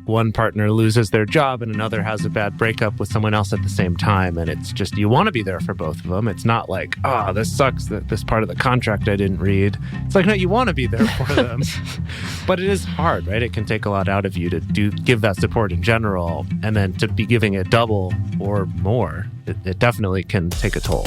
one partner loses their job and another has a bad breakup with someone else at the same time. And it's just, you want to be there for both of them. It's not like, this sucks that this part of the contract I didn't read. It's like, no, you want to be there for them. But it is hard, right? It can take a lot out of you to give that support in general. And then to be giving it double or more, it definitely can take a toll.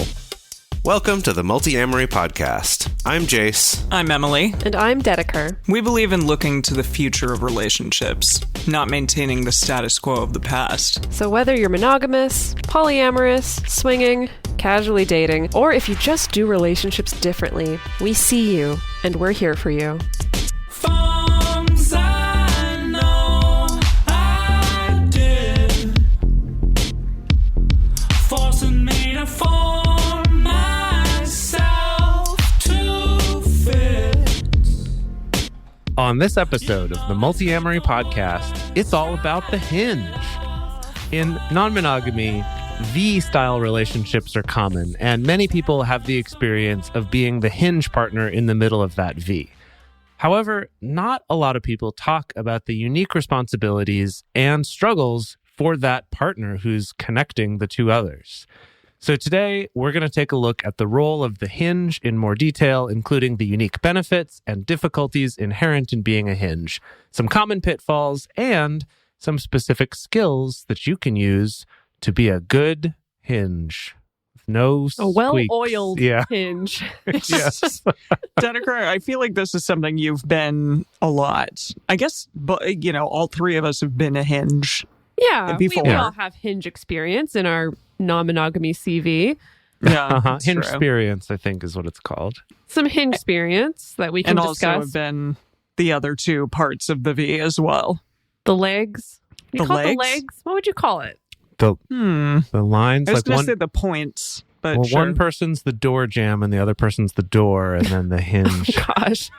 Welcome to the Multi-Amory Podcast. I'm Jace. I'm Emily. And I'm Dedeker. We believe in looking to the future of relationships, not maintaining the status quo of the past. So whether you're monogamous, polyamorous, swinging, casually dating, or if you just do relationships differently, we see you, and we're here for you. On this episode of the Multi-Amory Podcast, it's all about the hinge. In non-monogamy, V-style relationships are common, and many people have the experience of being the hinge partner in the middle of that V. However, not a lot of people talk about the unique responsibilities and struggles for that partner who's connecting the two others. So today, we're going to take a look at the role of the hinge in more detail, including the unique benefits and difficulties inherent in being a hinge, some common pitfalls, and some specific skills that you can use to be a good hinge. No squeaks. A well-oiled hinge. Yes. Dedeker, I feel like this is something you've been a lot. I guess, but all three of us have been a hinge. Yeah, before. we all have hinge experience in our non-monogamy CV. Yeah, hinge experience, I think, is what it's called. Some hinge experience that we can discuss. And also have been the other two parts of the V as well. The legs. You The call it legs? the legs? What would you call it? The lines. I was like going to say the points, but well, sure. one person's the door jamb and the other person's the door, and then the hinge. Gosh.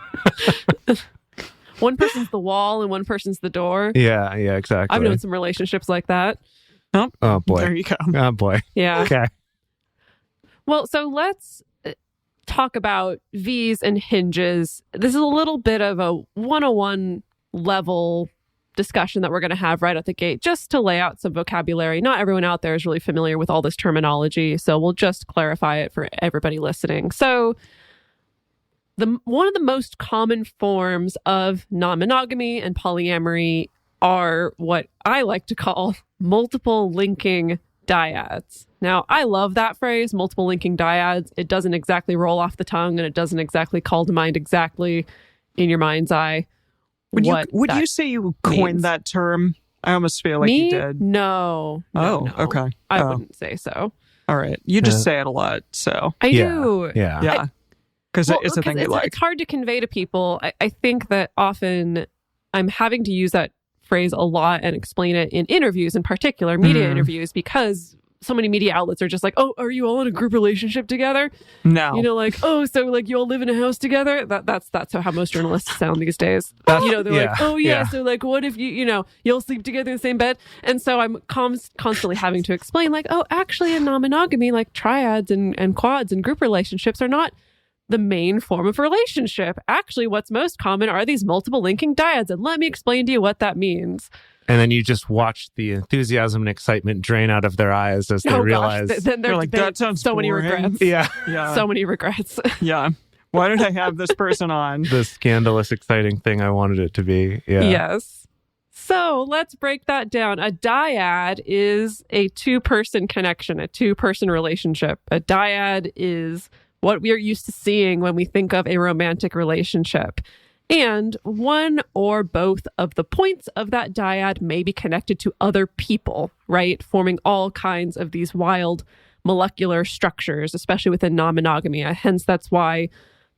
One person's the wall and one person's the door. Yeah, exactly. I've known some relationships like that. Oh, boy. There you go. Oh, boy. Yeah. Okay. Well, so let's talk about V's and hinges. This is a little bit of a 101 level discussion that we're going to have right at the gate, just to lay out some vocabulary. Not everyone out there is really familiar with all this terminology, so we'll just clarify it for everybody listening. So one of the most common forms of non-monogamy and polyamory are what I like to call multiple linking dyads. Now, I love that phrase, multiple linking dyads. It doesn't exactly roll off the tongue, and it doesn't exactly call to mind exactly in your mind's eye. Would you say you coined that term? I almost feel like you did. No. No. Okay. I wouldn't say so. All right. You just say it a lot, so. I do. Yeah. Because it's a thing you like. It's hard to convey to people. I think that often I'm having to use that phrase a lot and explain it in interviews, in particular media interviews, because so many media outlets are just like, oh, are you all in a group relationship together? No. So like you all live in a house together? That's how most journalists sound these days. They're like, oh yeah, so like what if you'll sleep together in the same bed? And so I'm constantly having to explain like, oh, actually in non-monogamy, like triads and quads and group relationships are not the main form of relationship. Actually, what's most common are these multiple linking dyads, and let me explain to you what that means. And then you just watch the enthusiasm and excitement drain out of their eyes as they realize. Then they're like, that sounds so boring. many regrets. Yeah. So many regrets. Yeah. Why did I have this person on? The scandalous, exciting thing I wanted it to be. Yeah. Yes. So let's break that down. A dyad is a two-person connection, a two-person relationship. A dyad is what we are used to seeing when we think of a romantic relationship. And one or both of the points of that dyad may be connected to other people, right? Forming all kinds of these wild molecular structures, especially within non-monogamy. Hence, that's why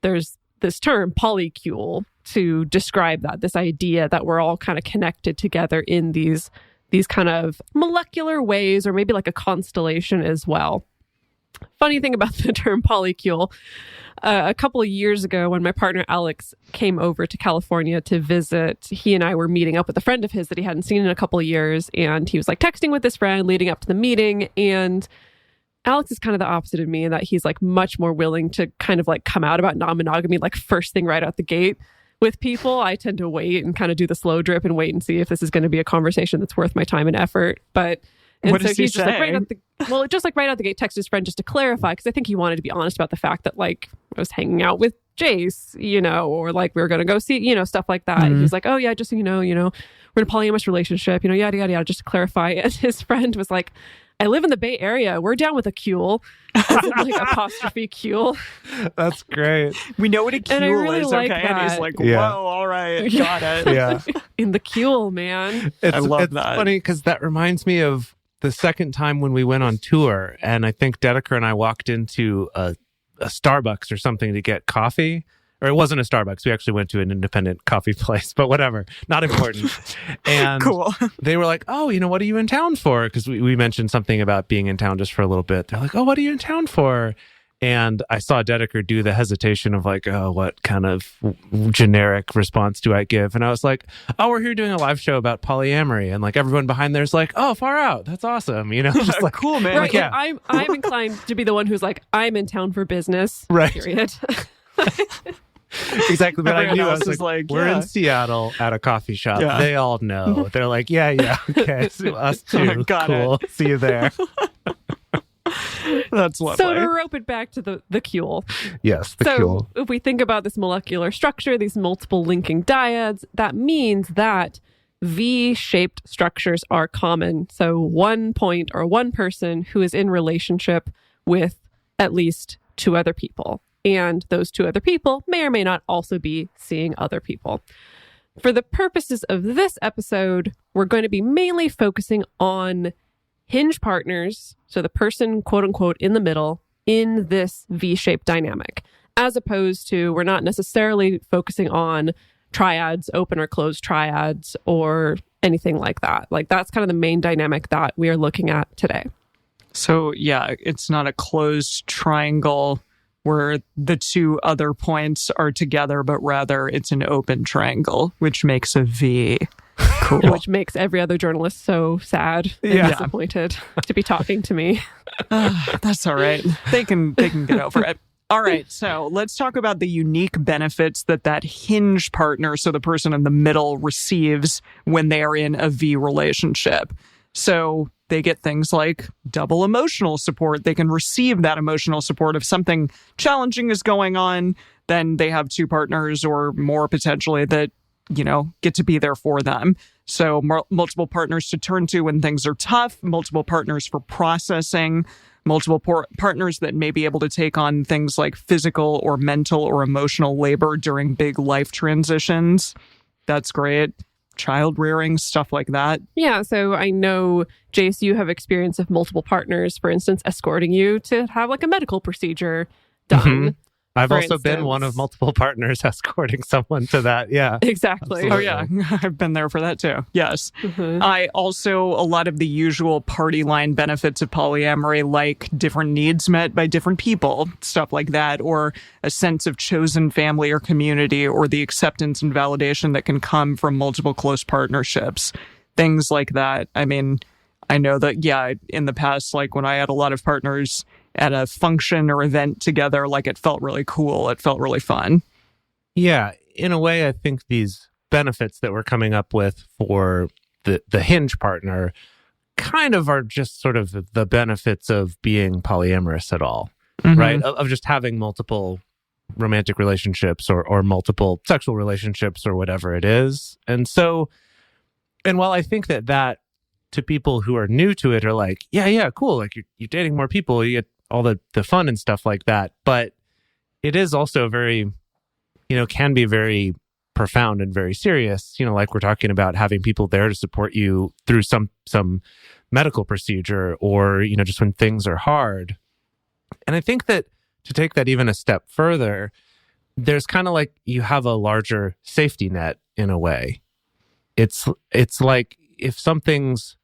there's this term polycule to describe that, this idea that we're all kind of connected together in these kind of molecular ways, or maybe like a constellation as well. Funny thing about the term polycule, a couple of years ago when my partner Alex came over to California to visit, he and I were meeting up with a friend of his that he hadn't seen in a couple of years, and he was like texting with this friend leading up to the meeting, and Alex is kind of the opposite of me in that he's like much more willing to kind of like come out about non-monogamy like first thing right out the gate, with people, I tend to wait and kind of do the slow drip and wait and see if this is going to be a conversation that's worth my time and effort. But what does he he's just say? like right out the gate, texted his friend just to clarify, because I think he wanted to be honest about the fact that like I was hanging out with Jace, or like we were going to go see, stuff like that. And he's like, oh yeah, just so you know, we're in a polyamorous relationship, yada, yada, yada, just to clarify. And his friend was like, I live in the Bay Area. We're down with a Kuel. Like apostrophe Kuel. That's great. We know what a Kuel really is, like okay? And he's that. like, whoa, all right, got it. Yeah. In the Kuel, man. I love it's that. funny because that reminds me of the second time when we went on tour, and I think Dedeker and I walked into a Starbucks or something to get coffee. Or it wasn't a Starbucks. We actually went to an independent coffee place, but whatever. Not important. And Cool. They were like, oh, what are you in town for? Because we mentioned something about being in town just for a little bit. They're like, oh, what are you in town for? And I saw Dedeker do the hesitation of like, oh, what kind of generic response do I give? And I was like, oh, we're here doing a live show about polyamory. And like everyone behind there's like, oh, far out. That's awesome. Just like, cool, man. Right. Yeah. I'm inclined to be the one who's like, I'm in town for business. Right. Period. Exactly. But I Everyone knew I else was is like, we're yeah. in Seattle at a coffee shop. Yeah. They all know. They're like, yeah, okay. So us too. Got cool. See you there. That's lovely. So to rope it back to the Kuel. Yes, the So cool. if we think about this molecular structure, these multiple linking dyads, that means that V-shaped structures are common. So one point or one person who is in relationship with at least two other people. And those two other people may or may not also be seeing other people. For the purposes of this episode, we're going to be mainly focusing on Hinge partners, so the person, quote unquote, in the middle in this V-shaped dynamic, as opposed to we're not necessarily focusing on triads, open or closed triads, or anything like that. Like that's kind of the main dynamic that we are looking at today. So yeah, it's not a closed triangle where the two other points are together, but rather it's an open triangle, which makes a V. Cool. Which makes every other journalist so sad and disappointed to be talking to me. That's all right. They can get over it. All right, so let's talk about the unique benefits that Hinge partner, so the person in the middle, receives when they are in a V relationship. So they get things like double emotional support. They can receive that emotional support. If something challenging is going on, then they have two partners or more potentially that, get to be there for them. So multiple partners to turn to when things are tough, multiple partners for processing, multiple partners that may be able to take on things like physical or mental or emotional labor during big life transitions. That's great. Child rearing, stuff like that. Yeah, so I know, Jace, you have experience of multiple partners, for instance, escorting you to have like a medical procedure done. Mm-hmm. I've for also been one of multiple partners escorting someone to that. Yeah. Exactly. Absolutely. Oh, yeah. I've been there for that, too. Yes. Mm-hmm. I also, a lot of the usual party line benefits of polyamory, like different needs met by different people, stuff like that, or a sense of chosen family or community, or the acceptance and validation that can come from multiple close partnerships. Things like that. I mean, I know that, yeah, in the past, like when I had a lot of partners at a function or event together, like it felt really cool. It felt really fun. Yeah. In a way, I think these benefits that we're coming up with for the Hinge partner kind of are just sort of the benefits of being polyamorous at all, right? Of just having multiple romantic relationships or multiple sexual relationships or whatever it is. And while I think that to people who are new to it are like, yeah, cool. Like you're dating more people, you get all the fun and stuff like that. But it is also very, can be very profound and very serious. Like we're talking about having people there to support you through some medical procedure or, just when things are hard. And I think that to take that even a step further, there's kind of like you have a larger safety net in a way. It's like if something's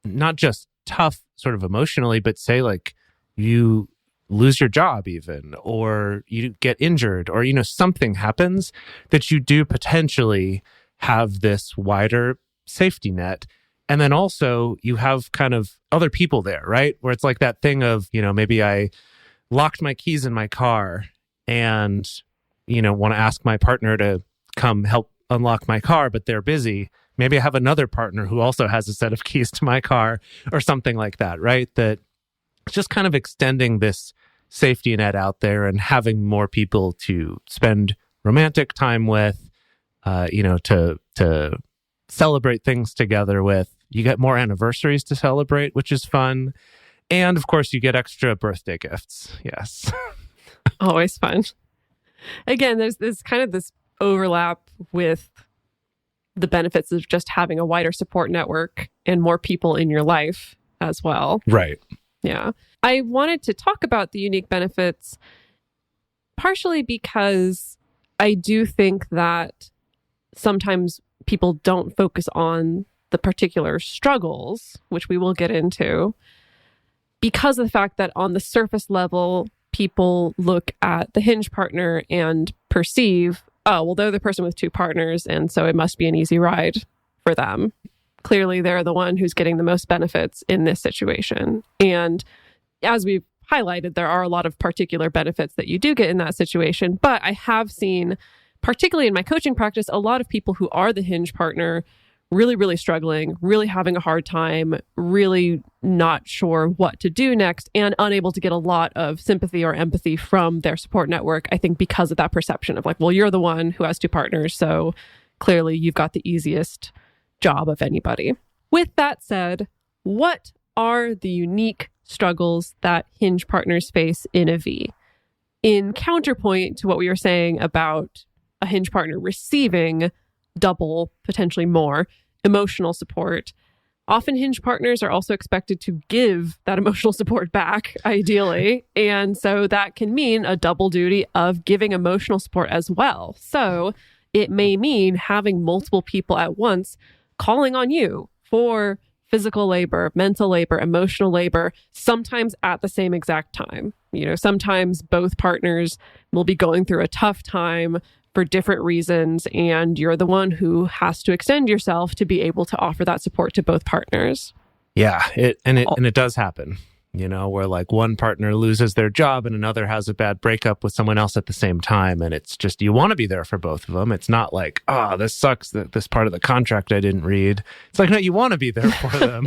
not just tough sort of emotionally, but say like you lose your job even, or you get injured, or, something happens that you do potentially have this wider safety net. And then also you have kind of other people there, right? Where it's like that thing of, maybe I locked my keys in my car and, want to ask my partner to come help unlock my car, but they're busy. Maybe I have another partner who also has a set of keys to my car or something like that, right? That it's just kind of extending this safety net out there and having more people to spend romantic time with, to celebrate things together with. You get more anniversaries to celebrate, which is fun. And of course, you get extra birthday gifts. Yes. Always fun. Again, there's kind of this overlap with the benefits of just having a wider support network and more people in your life as well. Right. Yeah. I wanted to talk about the unique benefits partially because I do think that sometimes people don't focus on the particular struggles, which we will get into, because of the fact that on the surface level, people look at the Hinge partner and perceive, oh, well, they're the person with two partners, and so it must be an easy ride for them. Clearly, they're the one who's getting the most benefits in this situation. And as we've highlighted, there are a lot of particular benefits that you do get in that situation. But I have seen, particularly in my coaching practice, a lot of people who are the Hinge partner really, really struggling, really having a hard time, really not sure what to do next, and unable to get a lot of sympathy or empathy from their support network, I think because of that perception of like, well, you're the one who has two partners, so clearly you've got the easiest job of anybody. With that said, what are the unique struggles that Hinge partners face in a V? In counterpoint to what we were saying about a Hinge partner receiving double, potentially more, emotional support, often Hinge partners are also expected to give that emotional support back, ideally. And so that can mean a double duty of giving emotional support as well. So it may mean having multiple people at once calling on you for physical labor, mental labor, emotional labor, sometimes at the same exact time. Sometimes both partners will be going through a tough time for different reasons, and you're the one who has to extend yourself to be able to offer that support to both partners. Yeah, it does happen, where like one partner loses their job and another has a bad breakup with someone else at the same time. And it's just, you want to be there for both of them. It's not like, oh, this sucks, this part of the contract I didn't read. It's like, no, you want to be there for them.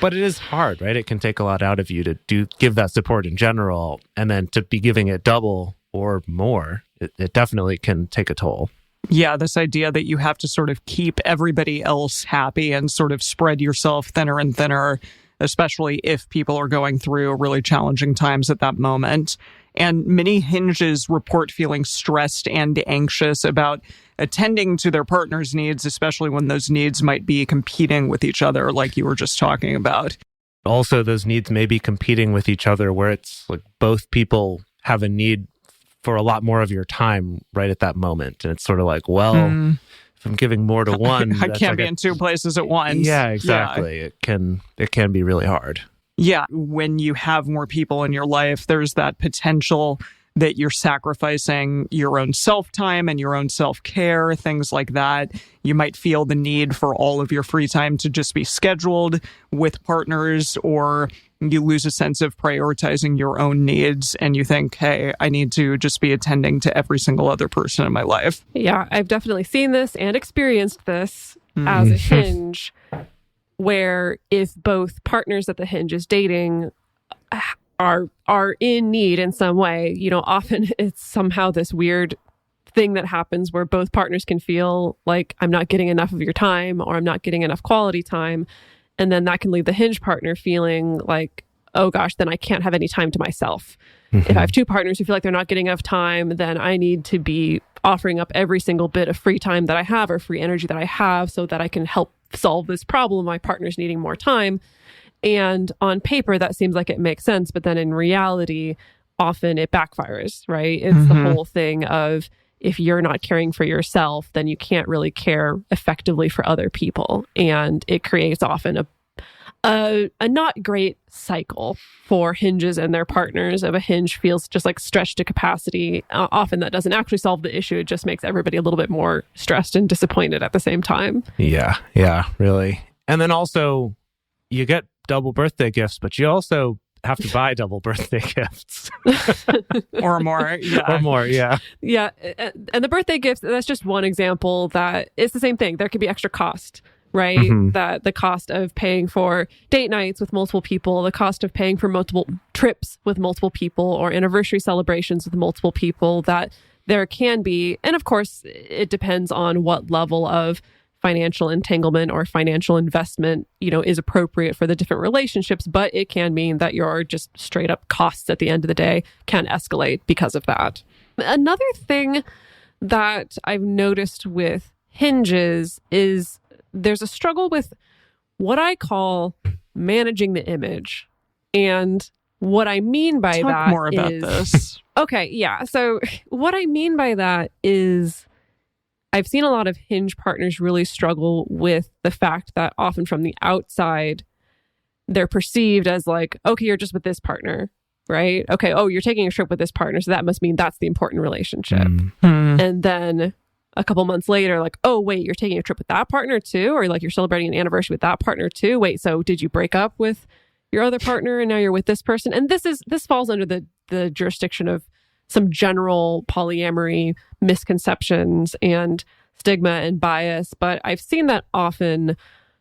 But it is hard, right? It can take a lot out of you to give that support in general, and then to be giving it double or more. It definitely can take a toll. Yeah, this idea that you have to sort of keep everybody else happy and sort of spread yourself thinner and thinner, especially if people are going through really challenging times at that moment. And many Hinges report feeling stressed and anxious about attending to their partner's needs, especially when those needs might be competing with each other, like you were just talking about. Also, those needs may be competing with each other, where it's like both people have a need for a lot more of your time right at that moment. And it's sort of like, well, if I'm giving more to one, I can't be in two places at once. Yeah, exactly. Yeah. It can be really hard. Yeah. When you have more people in your life, there's that potential that you're sacrificing your own self-time and your own self-care, things like that. You might feel the need for all of your free time to just be scheduled with partners, or you lose a sense of prioritizing your own needs and you think, hey, I need to just be attending to every single other person in my life. Yeah, I've definitely seen this and experienced this as a Hinge, where if both partners that the Hinge is dating are in need in some way, often it's somehow this weird thing that happens where both partners can feel like I'm not getting enough of your time, or I'm not getting enough quality time. And then that can leave the Hinge partner feeling like, oh gosh, then I can't have any time to myself. If I have two partners who feel like they're not getting enough time, then I need to be offering up every single bit of free time that I have, or free energy that I have, so that I can help solve this problem. My partner's needing more time. And on paper, that seems like it makes sense. But then in reality, often it backfires, right? It's the whole thing of, if you're not caring for yourself, then you can't really care effectively for other people. And it creates often a not great cycle for Hinges and their partners. Of a Hinge feels just like stretched to capacity. Often that doesn't actually solve the issue. It just makes everybody a little bit more stressed and disappointed at the same time. Yeah, really. And then also, you get double birthday gifts, but you also have to buy double birthday gifts. Or more. Yeah. Or more, yeah. Yeah. And the birthday gifts, that's just one example that it's the same thing. There could be extra cost, right? Mhm. That the cost of paying for date nights with multiple people, the cost of paying for multiple trips with multiple people or anniversary celebrations with multiple people, that there can be. And of course, it depends on what level of financial entanglement or financial investment, is appropriate for the different relationships, but it can mean that your just straight up costs at the end of the day can escalate because of that. Another thing that I've noticed with Hinges is there's a struggle with what I call managing the image. And what I mean by Talk that more about this. Okay, yeah. So what I mean by that is I've seen a lot of Hinge partners really struggle with the fact that often from the outside, they're perceived as like, okay, you're just with this partner, right? Okay, oh, you're taking a trip with this partner, so that must mean that's the important relationship. And then a couple months later, like, oh, wait, you're taking a trip with that partner too? Or like you're celebrating an anniversary with that partner too? Wait, so did you break up with your other partner and now you're with this person? And this falls under the jurisdiction of some general polyamory misconceptions and stigma and bias, but I've seen that often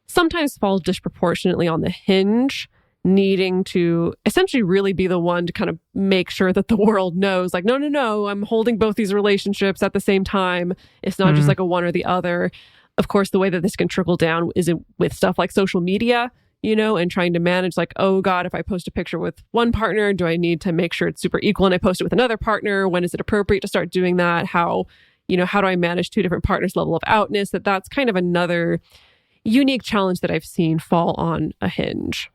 sometimes fall disproportionately on the Hinge, needing to essentially really be the one to kind of make sure that the world knows, like, no, I'm holding both these relationships at the same time. It's not just like a one or the other. Of course, the way that this can trickle down is with stuff like social media, and trying to manage like, oh God, if I post a picture with one partner, do I need to make sure it's super equal and I post it with another partner? When is it appropriate to start doing that? How do I manage two different partners' level of outness? That's kind of another unique challenge that I've seen fall on a Hinge.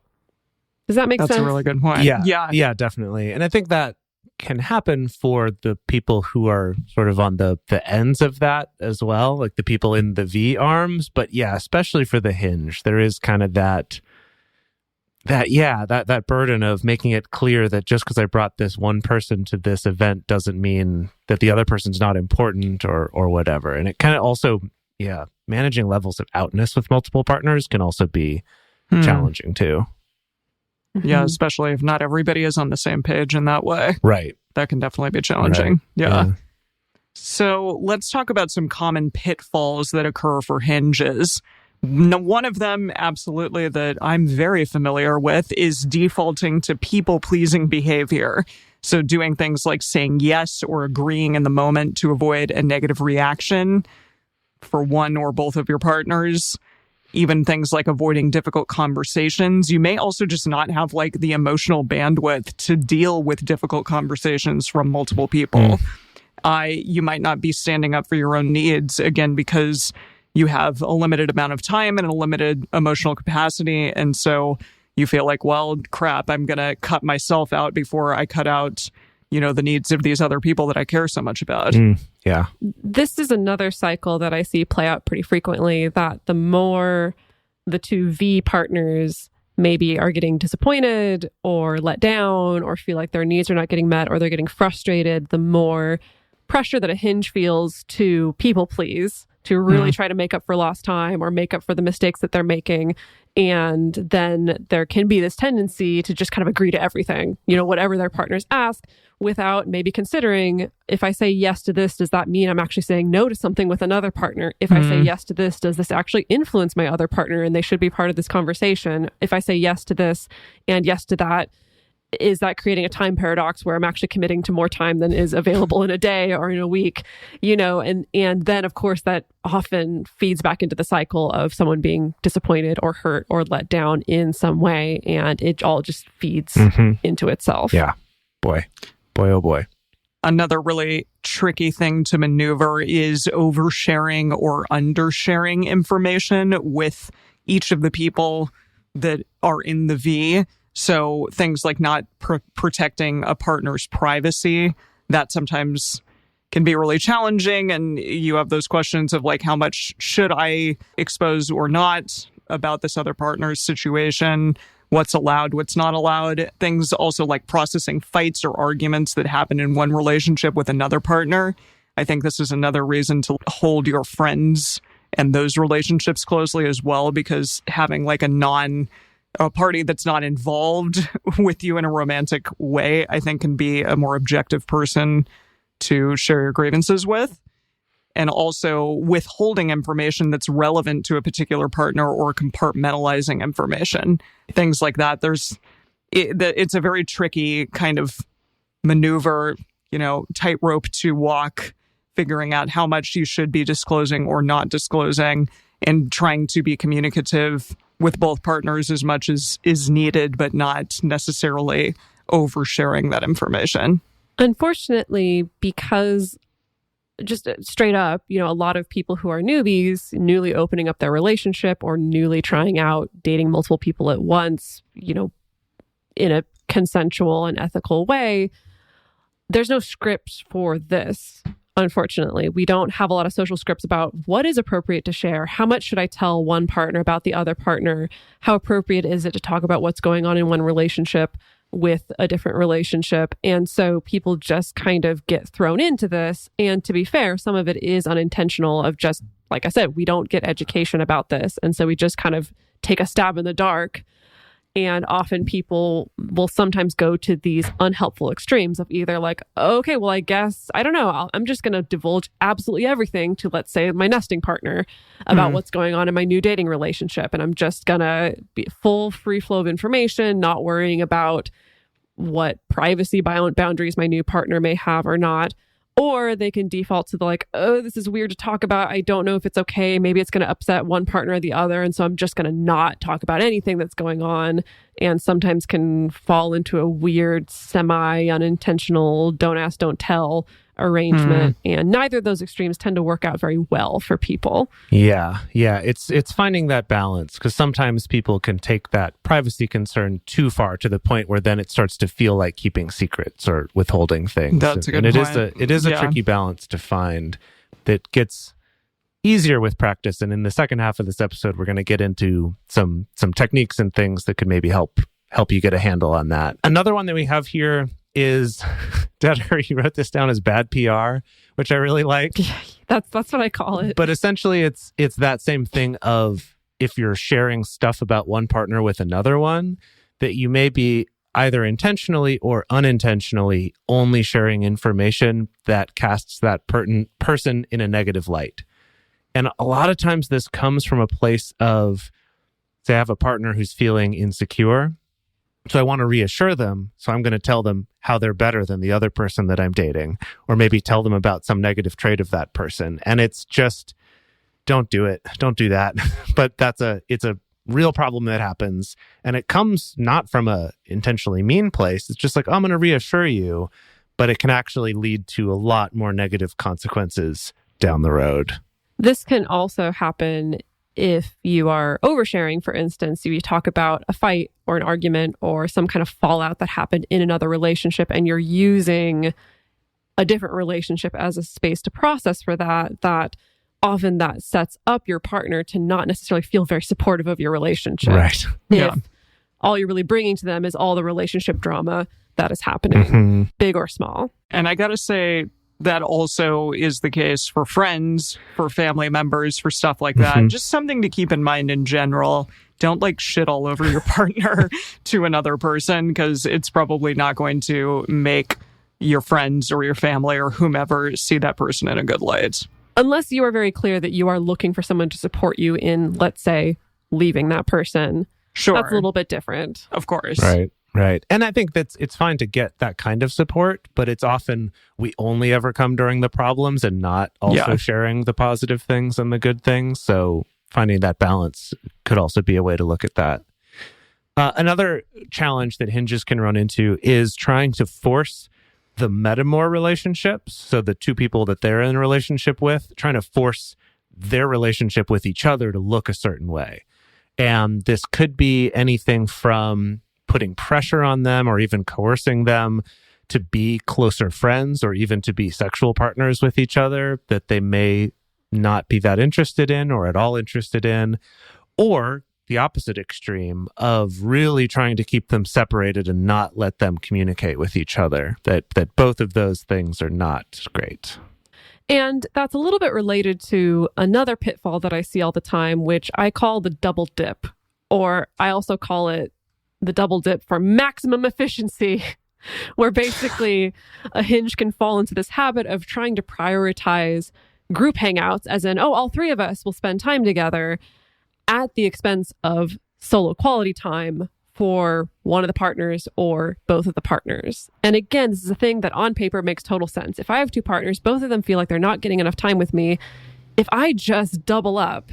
Does that make sense? That's a really good point. Yeah, definitely. And I think that can happen for the people who are sort of on the ends of that as well, like the people in the V arms. But yeah, especially for the Hinge, there is kind of that burden of making it clear that just because I brought this one person to this event doesn't mean that the other person's not important or whatever. And it kind of also, managing levels of outness with multiple partners can also be challenging too. Yeah, especially if not everybody is on the same page in that way. Right. That can definitely be challenging. Right. Yeah. So let's talk about some common pitfalls that occur for Hinges. One of them, absolutely, that I'm very familiar with is defaulting to people-pleasing behavior. So doing things like saying yes or agreeing in the moment to avoid a negative reaction for one or both of your partners. Even things like avoiding difficult conversations. You may also just not have like the emotional bandwidth to deal with difficult conversations from multiple people. You might not be standing up for your own needs, again, because you have a limited amount of time and a limited emotional capacity. And so you feel like, well, crap, I'm going to cut myself out before I cut out, the needs of these other people that I care so much about. Yeah. This is another cycle that I see play out pretty frequently, that the more the two V partners maybe are getting disappointed or let down or feel like their needs are not getting met or they're getting frustrated, the more pressure that a Hinge feels to people please, to really try to make up for lost time or make up for the mistakes that they're making. And then there can be this tendency to just kind of agree to everything, whatever their partners ask, without maybe considering, if I say yes to this, does that mean I'm actually saying no to something with another partner? If I say yes to this, does this actually influence my other partner and they should be part of this conversation? If I say yes to this and yes to that, is that creating a time paradox where I'm actually committing to more time than is available in a day or in a week? And then of course that often feeds back into the cycle of someone being disappointed or hurt or let down in some way, and it all just feeds into itself. Yeah. Boy, oh boy. Another really tricky thing to maneuver is oversharing or undersharing information with each of the people that are in the V. So things like not protecting a partner's privacy, that sometimes can be really challenging. And you have those questions of like, how much should I expose or not about this other partner's situation? What's allowed, what's not allowed? Things also like processing fights or arguments that happen in one relationship with another partner. I think this is another reason to hold your friends and those relationships closely as well, because having like a a party that's not involved with you in a romantic way, I think can be a more objective person to share your grievances with. And also withholding information that's relevant to a particular partner or compartmentalizing information. Things like that. It's a very tricky kind of maneuver, tightrope to walk, figuring out how much you should be disclosing or not disclosing, and trying to be communicative with both partners as much as is needed, but not necessarily oversharing that information. Unfortunately, because just straight up, a lot of people who are newbies, newly opening up their relationship or newly trying out dating multiple people at once, in a consensual and ethical way, there's no script for this. Unfortunately, we don't have a lot of social scripts about what is appropriate to share. How much should I tell one partner about the other partner? How appropriate is it to talk about what's going on in one relationship with a different relationship? And so people just kind of get thrown into this. And to be fair, some of it is unintentional of just, like I said, we don't get education about this. And so we just kind of take a stab in the dark. And often people will sometimes go to these unhelpful extremes of either like, okay, well, I guess, I don't know, I'm just going to divulge absolutely everything to, let's say, my nesting partner about what's going on in my new dating relationship. And I'm just going to be full free flow of information, not worrying about what privacy boundaries my new partner may have or not. Or they can default to the like, oh, this is weird to talk about. I don't know if it's okay. Maybe it's going to upset one partner or the other. And so I'm just going to not talk about anything that's going on. And sometimes can fall into a weird, semi-unintentional, don't ask, don't tell arrangement. And neither of those extremes tend to work out very well for people. Yeah. It's finding that balance, because sometimes people can take that privacy concern too far to the point where then it starts to feel like keeping secrets or withholding things. That's a good point. It is a tricky balance to find that gets easier with practice. And in the second half of this episode, we're going to get into some techniques and things that could maybe help you get a handle on that. Another one that we have here is, Detter, you wrote this down as bad PR, which I really like. Yeah, that's what I call it. But essentially, it's that same thing of if you're sharing stuff about one partner with another one, that you may be either intentionally or unintentionally only sharing information that casts that person in a negative light. And a lot of times this comes from a place of, say, I have a partner who's feeling insecure. So I want to reassure them. So I'm going to tell them how they're better than the other person that I'm dating, or maybe tell them about some negative trait of that person. And it's just, don't do it. Don't do that. But it's a real problem that happens. And it comes not from a intentionally mean place. It's just like, I'm going to reassure you, but it can actually lead to a lot more negative consequences down the road. This can also happen if you are oversharing. For instance, if you talk about a fight or an argument or some kind of fallout that happened in another relationship and you're using a different relationship as a space to process for that often that sets up your partner to not necessarily feel very supportive of your relationship. Right. If all you're really bringing to them is all the relationship drama that is happening, big or small. And I got to say, that also is the case for friends, for family members, for stuff like that. Just something to keep in mind in general. Don't like shit all over your partner to another person, because it's probably not going to make your friends or your family or whomever see that person in a good light. Unless you are very clear that you are looking for someone to support you in, let's say, leaving that person. Sure. That's a little bit different. Of course. Right. And I think it's fine to get that kind of support, but it's often we only ever come during the problems and not also sharing the positive things and the good things. So finding that balance could also be a way to look at that. Another challenge that Hinges can run into is trying to force the metamor relationships. So the two people that they're in a relationship with, trying to force their relationship with each other to look a certain way. And this could be anything from putting pressure on them or even coercing them to be closer friends or even to be sexual partners with each other that they may not be that interested in or at all interested in, or the opposite extreme of really trying to keep them separated and not let them communicate with each other, that both of those things are not great. And that's a little bit related to another pitfall that I see all the time, which I call the double dip or I also call it the double dip for maximum efficiency, where basically a Hinge can fall into this habit of trying to prioritize group hangouts, as in, oh, all three of us will spend time together, at the expense of solo quality time for one of the partners or both of the partners. And again, this is a thing that on paper makes total sense. If I have two partners, both of them feel like they're not getting enough time with me. If I just double up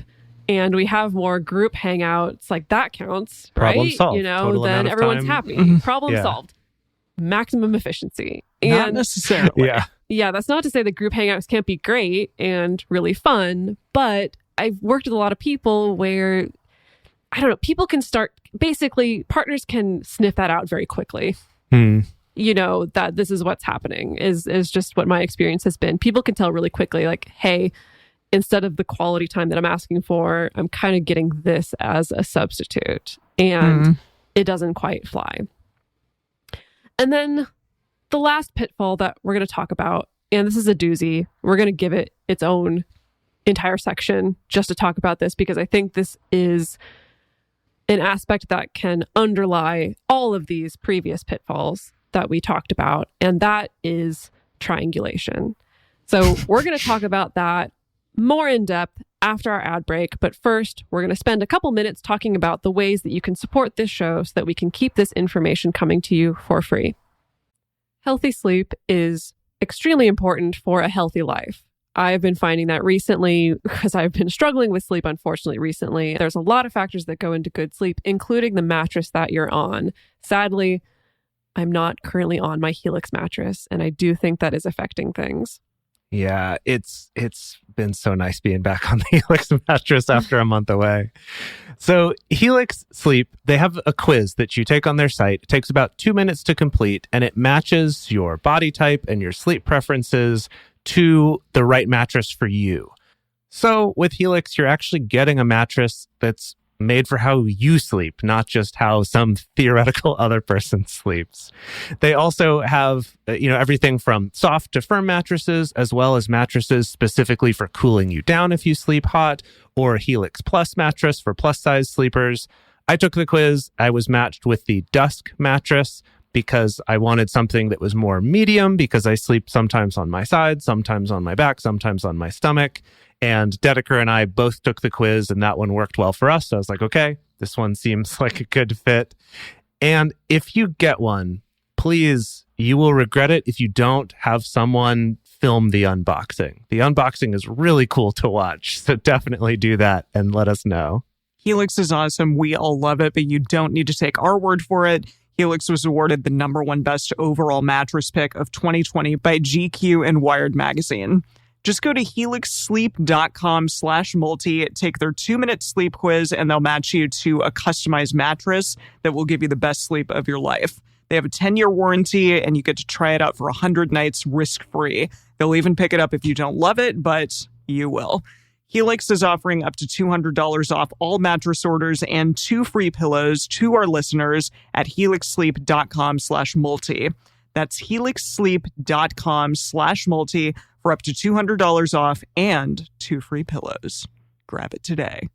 and we have more group hangouts, like that counts, Problem right? solved. You know, Total then amount of everyone's time. happy. Problem Yeah. solved. Maximum efficiency. Not And necessarily. yeah, that's not to say that group hangouts can't be great and really fun, but I've worked with a lot of people where, I don't know, people can start, basically, partners can sniff that out very quickly. You know, that this is what's happening is just what my experience has been. People can tell really quickly, like, hey, instead of the quality time that I'm asking for, I'm kind of getting this as a substitute. And it doesn't quite fly. And then the last pitfall that we're going to talk about, and this is a doozy, we're going to give it its own entire section just to talk about this, because I think this is an aspect that can underlie all of these previous pitfalls that we talked about, and that is triangulation. So we're going to talk about that more in depth after our ad break. But first, we're going to spend a couple minutes talking about the ways that you can support this show so that we can keep this information coming to you for free. Healthy sleep is extremely important for a healthy life. I've been finding that recently because I've been struggling with sleep, unfortunately, recently. There's a lot of factors that go into good sleep, including the mattress that you're on. Sadly, I'm not currently on my Helix mattress, and I do think that is affecting things. Yeah, it's been so nice being back on the Helix mattress after a month away. So Helix Sleep, they have a quiz that you take on their site. It takes about 2 minutes to complete, and it matches your body type and your sleep preferences to the right mattress for you. So with Helix, you're actually getting a mattress that's made for how you sleep, not just how some theoretical other person sleeps. They also have, everything from soft to firm mattresses, as well as mattresses specifically for cooling you down if you sleep hot, or a Helix Plus mattress for plus size sleepers. I took the quiz. I was matched with the Dusk mattress because I wanted something that was more medium, because I sleep sometimes on my side, sometimes on my back, sometimes on my stomach. And Dedeker and I both took the quiz, and that one worked well for us. So I was like, okay, this one seems like a good fit. And if you get one, please, you will regret it if you don't have someone film the unboxing. The unboxing is really cool to watch. So definitely do that and let us know. Helix is awesome. We all love it, but you don't need to take our word for it. Helix was awarded the #1 best overall mattress pick of 2020 by GQ and Wired magazine. Just go to helixsleep.com/multi, take their 2-minute sleep quiz, and they'll match you to a customized mattress that will give you the best sleep of your life. They have a 10-year warranty, and you get to try it out for 100 nights risk-free. They'll even pick it up if you don't love it, but you will. Helix is offering up to $200 off all mattress orders and 2 free pillows to our listeners at helixsleep.com/multi. That's helixsleep.com/multi for up to $200 off and 2 free pillows. Grab it today.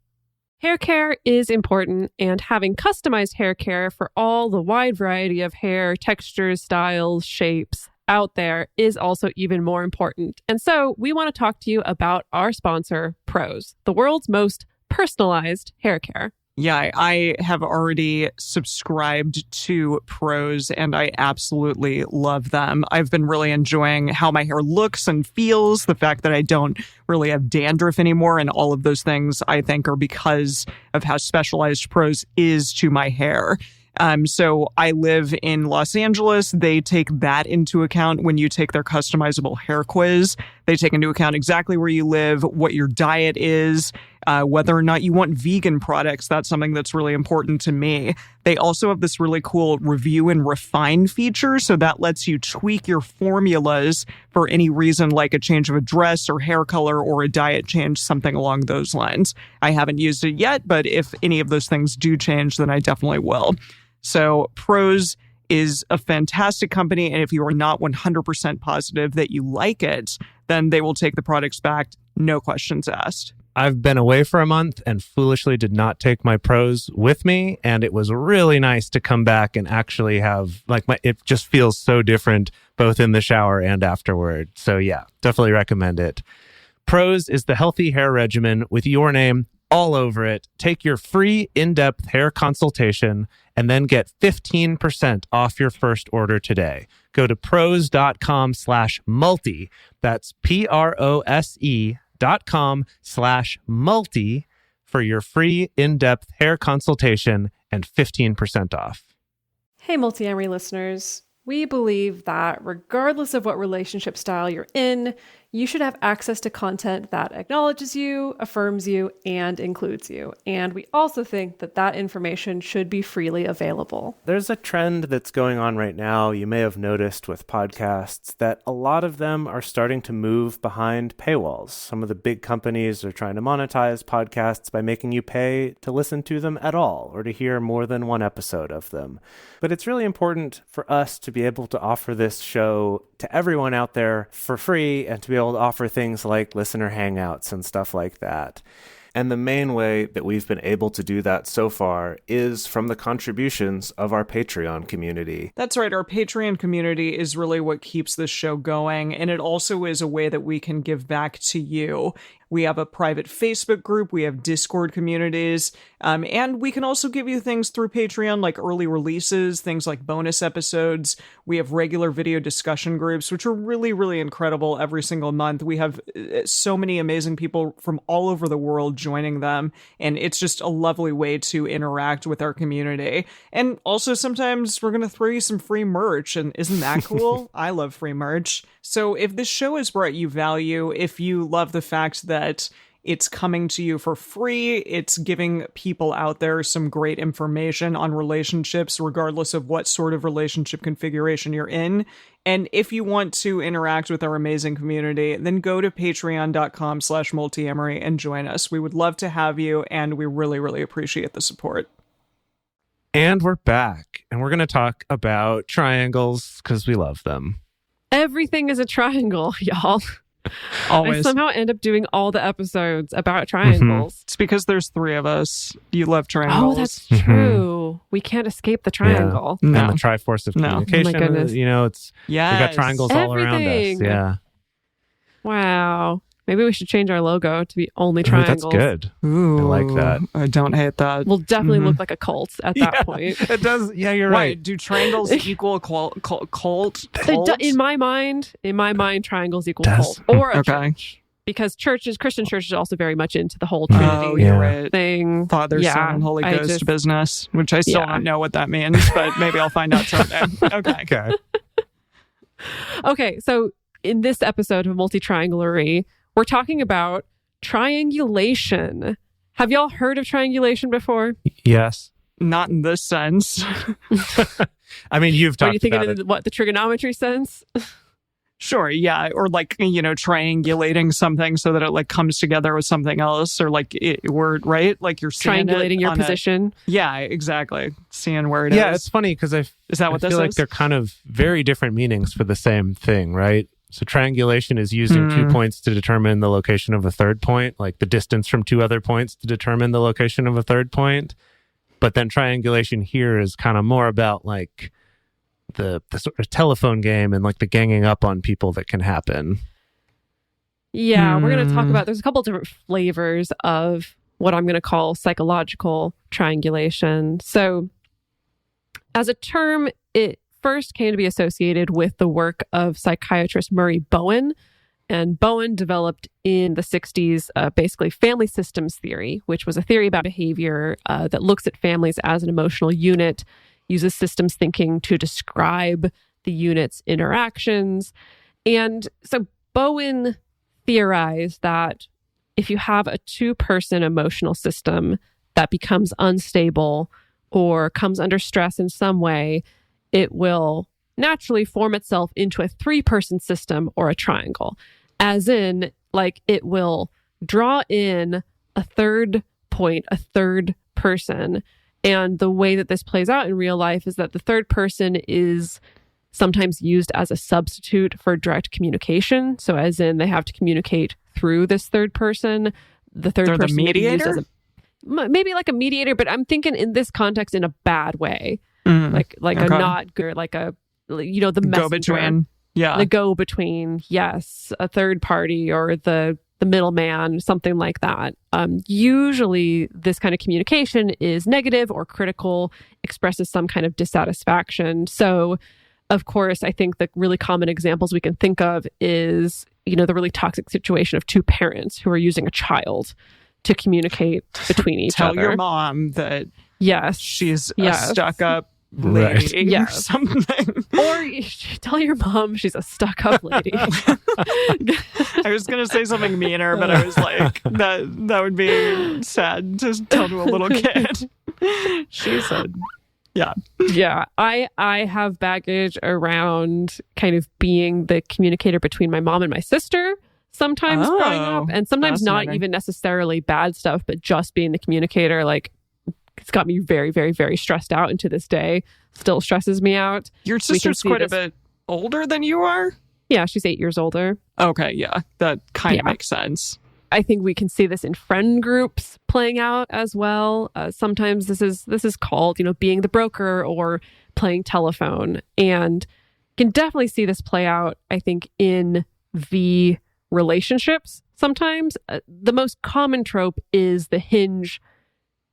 Hair care is important, and having customized hair care for all the wide variety of hair textures, styles, shapes out there is also even more important. And so we want to talk to you about our sponsor, Prose, the world's most personalized hair care. Yeah, I have already subscribed to Prose, and I absolutely love them. I've been really enjoying how my hair looks and feels, the fact that I don't really have dandruff anymore, and all of those things I think are because of how specialized Prose is to my hair. So I live in Los Angeles. They take that into account when you take their customizable hair quiz. They take into account exactly where you live, what your diet is, whether or not you want vegan products. That's something that's really important to me. They also have this really cool review and refine feature. So that lets you tweak your formulas for any reason, like a change of a dress or hair color or a diet change, something along those lines. I haven't used it yet, but if any of those things do change, then I definitely will. So Prose is a fantastic company, and if you are not 100% positive that you like it, then they will take the products back, no questions asked. I've been away for a month and foolishly did not take my pros with me. And it was really nice to come back and actually have it just feels so different both in the shower and afterward. So yeah, definitely recommend it. Pros is the healthy hair regimen with your name all over it. Take your free in-depth hair consultation and then get 15% off your first order today. Go to pros.com/multi. That's PROSE.com/multi for your free in-depth hair consultation and 15% off. Hey, Multiamory listeners. We believe that regardless of what relationship style you're in, you should have access to content that acknowledges you, affirms you, and includes you. And we also think that that information should be freely available. There's a trend that's going on right now, you may have noticed with podcasts, that a lot of them are starting to move behind paywalls. Some of the big companies are trying to monetize podcasts by making you pay to listen to them at all or to hear more than one episode of them. But it's really important for us to be able to offer this show to everyone out there for free and to be able to offer things like listener hangouts and stuff like that. And the main way that we've been able to do that so far is from the contributions of our Patreon community. That's right. Our Patreon community is really what keeps this show going. And it also is a way that we can give back to you. We have a private Facebook group. We have Discord communities. And we can also give you things through Patreon, like early releases, things like bonus episodes. We have regular video discussion groups, which are really, really incredible every single month. We have so many amazing people from all over the world joining them. And it's just a lovely way to interact with our community. And also sometimes we're going to throw you some free merch. And isn't that cool? I love free merch. So if this show has brought you value, if you love the fact that it's coming to you for free, it's giving people out there some great information on relationships, regardless of what sort of relationship configuration you're in. And if you want to interact with our amazing community, then go to patreon.com/multiamory and join us. We would love to have you, and we really, really appreciate the support. And we're back, and we're going to talk about triangles because we love them. Everything is a triangle, y'all. Always. I somehow end up doing all the episodes about triangles. It's because there's three of us. You love triangles. Oh, that's true. We can't escape the triangle. No. And the Triforce of communication. Oh my goodness. You know, we got triangles all around us. Everything. Yeah. Wow. Maybe we should change our logo to be only triangles. Ooh, that's good. Ooh, I like that. I don't hate that. We'll definitely look like a cult at that point. It does. Yeah, you're right. Do triangles equal cult? In my mind, triangles equal Does. cult or a Okay. church. Because Christian church is also very much into the whole Trinity Oh, you're right. thing. Father, Son, and Holy Ghost business, which I still don't know what that means, but maybe I'll find out someday. Okay. Okay, so in this episode of Multi-Triangulary, we're talking about triangulation. Have y'all heard of triangulation before? Yes. Not in this sense. I mean, you've talked Are you thinking about in it. the trigonometry sense? Sure, yeah. Or triangulating something so that it comes together with something else, or right? Like you're seeing Triangulating your position. Yeah, exactly. Seeing where it is. Yeah, it's funny because Is that what I this feel like is? they're kind of very different meanings for the same thing, right? So triangulation is using 2 points to determine the location of a third point, like the distance from 2 other points to determine the location of a third point. But then triangulation here is kind of more about like the sort of telephone game and like the ganging up on people that can happen. Yeah, we're going to talk about, there's a couple different flavors of what I'm going to call psychological triangulation. So as a term, it first came to be associated with the work of psychiatrist Murray Bowen. And Bowen developed in the 60s basically family systems theory, which was a theory about behavior that looks at families as an emotional unit, uses systems thinking to describe the unit's interactions. And so Bowen theorized that if you have a 2-person emotional system that becomes unstable or comes under stress in some way, it will naturally form itself into a 3-person system or a triangle. As in, like, it will draw in a third point, a third person. And the way that this plays out in real life is that the third person is sometimes used as a substitute for direct communication. So as in, they have to communicate through this third person. the third They're the person may be used mediator? as maybe like a mediator, but I'm thinking in this context in a bad way, like a Okay. not good, like a the messenger, Go-between. Yeah. the go-between, yes, a third party or the middleman, something like that. Usually this kind of communication is negative or critical, expresses some kind of dissatisfaction. So of course, I think the really common examples we can think of is, the really toxic situation of two parents who are using a child to communicate between each Tell other. your mom that Yes. she's Yes. a stuck-up Right. lady or Yes. something. Or you should tell your mom she's a stuck-up lady. I was going to say something meaner, but I was like, that would be sad to tell to a little kid. She said, yeah. Yeah, I have baggage around kind of being the communicator between my mom and my sister sometimes growing up, and sometimes not fascinating. even necessarily bad stuff, but just being the communicator. Like, it's got me very, very, very stressed out, and to this day still stresses me out. Your sister's see quite a this- bit older than you are? Yeah, she's 8 years older. Okay, yeah. That kind of Yeah. makes sense. I think we can see this in friend groups playing out as well. Sometimes this is called, being the broker or playing telephone, and can definitely see this play out, I think, in the relationships. Sometimes the most common trope is the Hinge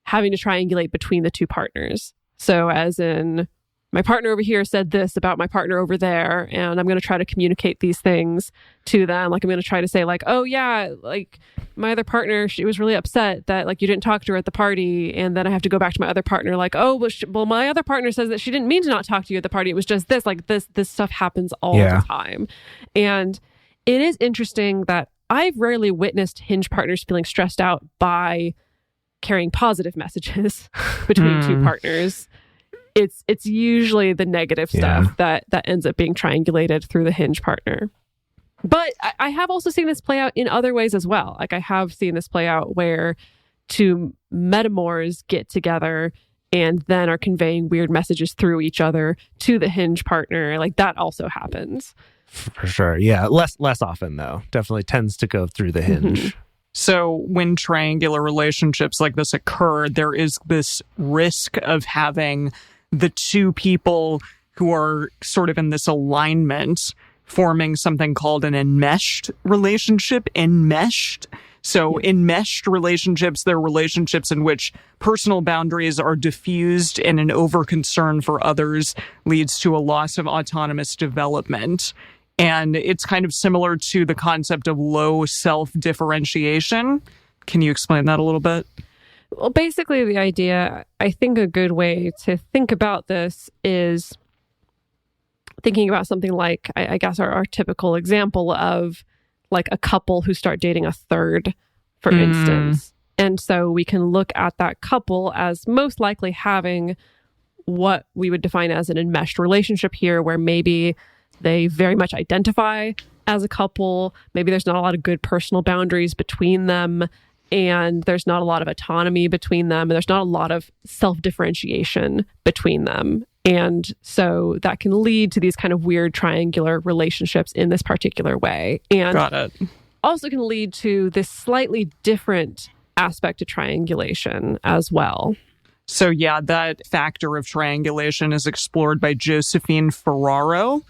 having to triangulate between the two partners. So as in, my partner over here said this about my partner over there, and I'm going to try to communicate these things to them. Like, I'm going to try to say, like, oh yeah, like my other partner, she was really upset that like you didn't talk to her at the party, and then I have to go back to my other partner, like, oh well, my other partner says that she didn't mean to not talk to you at the party. It was just this. Like this stuff happens all the time, and it is interesting that I've rarely witnessed Hinge partners feeling stressed out by carrying positive messages between two partners. It's usually the negative stuff that ends up being triangulated through the Hinge partner. But I have also seen this play out in other ways as well. Like, I have seen this play out where two metamors get together and then are conveying weird messages through each other to the Hinge partner. Like, that also happens. For sure. Yeah. Less often, though. Definitely tends to go through the Hinge. So when triangular relationships like this occur, there is this risk of having the two people who are sort of in this alignment forming something called an enmeshed relationship. Enmeshed. So enmeshed relationships, they're relationships in which personal boundaries are diffused and an overconcern for others leads to a loss of autonomous development. And it's kind of similar to the concept of low self-differentiation. Can you explain that a little bit? Well, basically, the idea, I think a good way to think about this is thinking about something like, I guess, our typical example of like a couple who start dating a third, for instance. And so we can look at that couple as most likely having what we would define as an enmeshed relationship here, where maybe they very much identify as a couple. Maybe there's not a lot of good personal boundaries between them, and there's not a lot of autonomy between them, and there's not a lot of self-differentiation between them. And so that can lead to these kind of weird triangular relationships in this particular way. And Got it. also can lead to this slightly different aspect to triangulation as well. So yeah, that factor of triangulation is explored by Josephine Ferraro.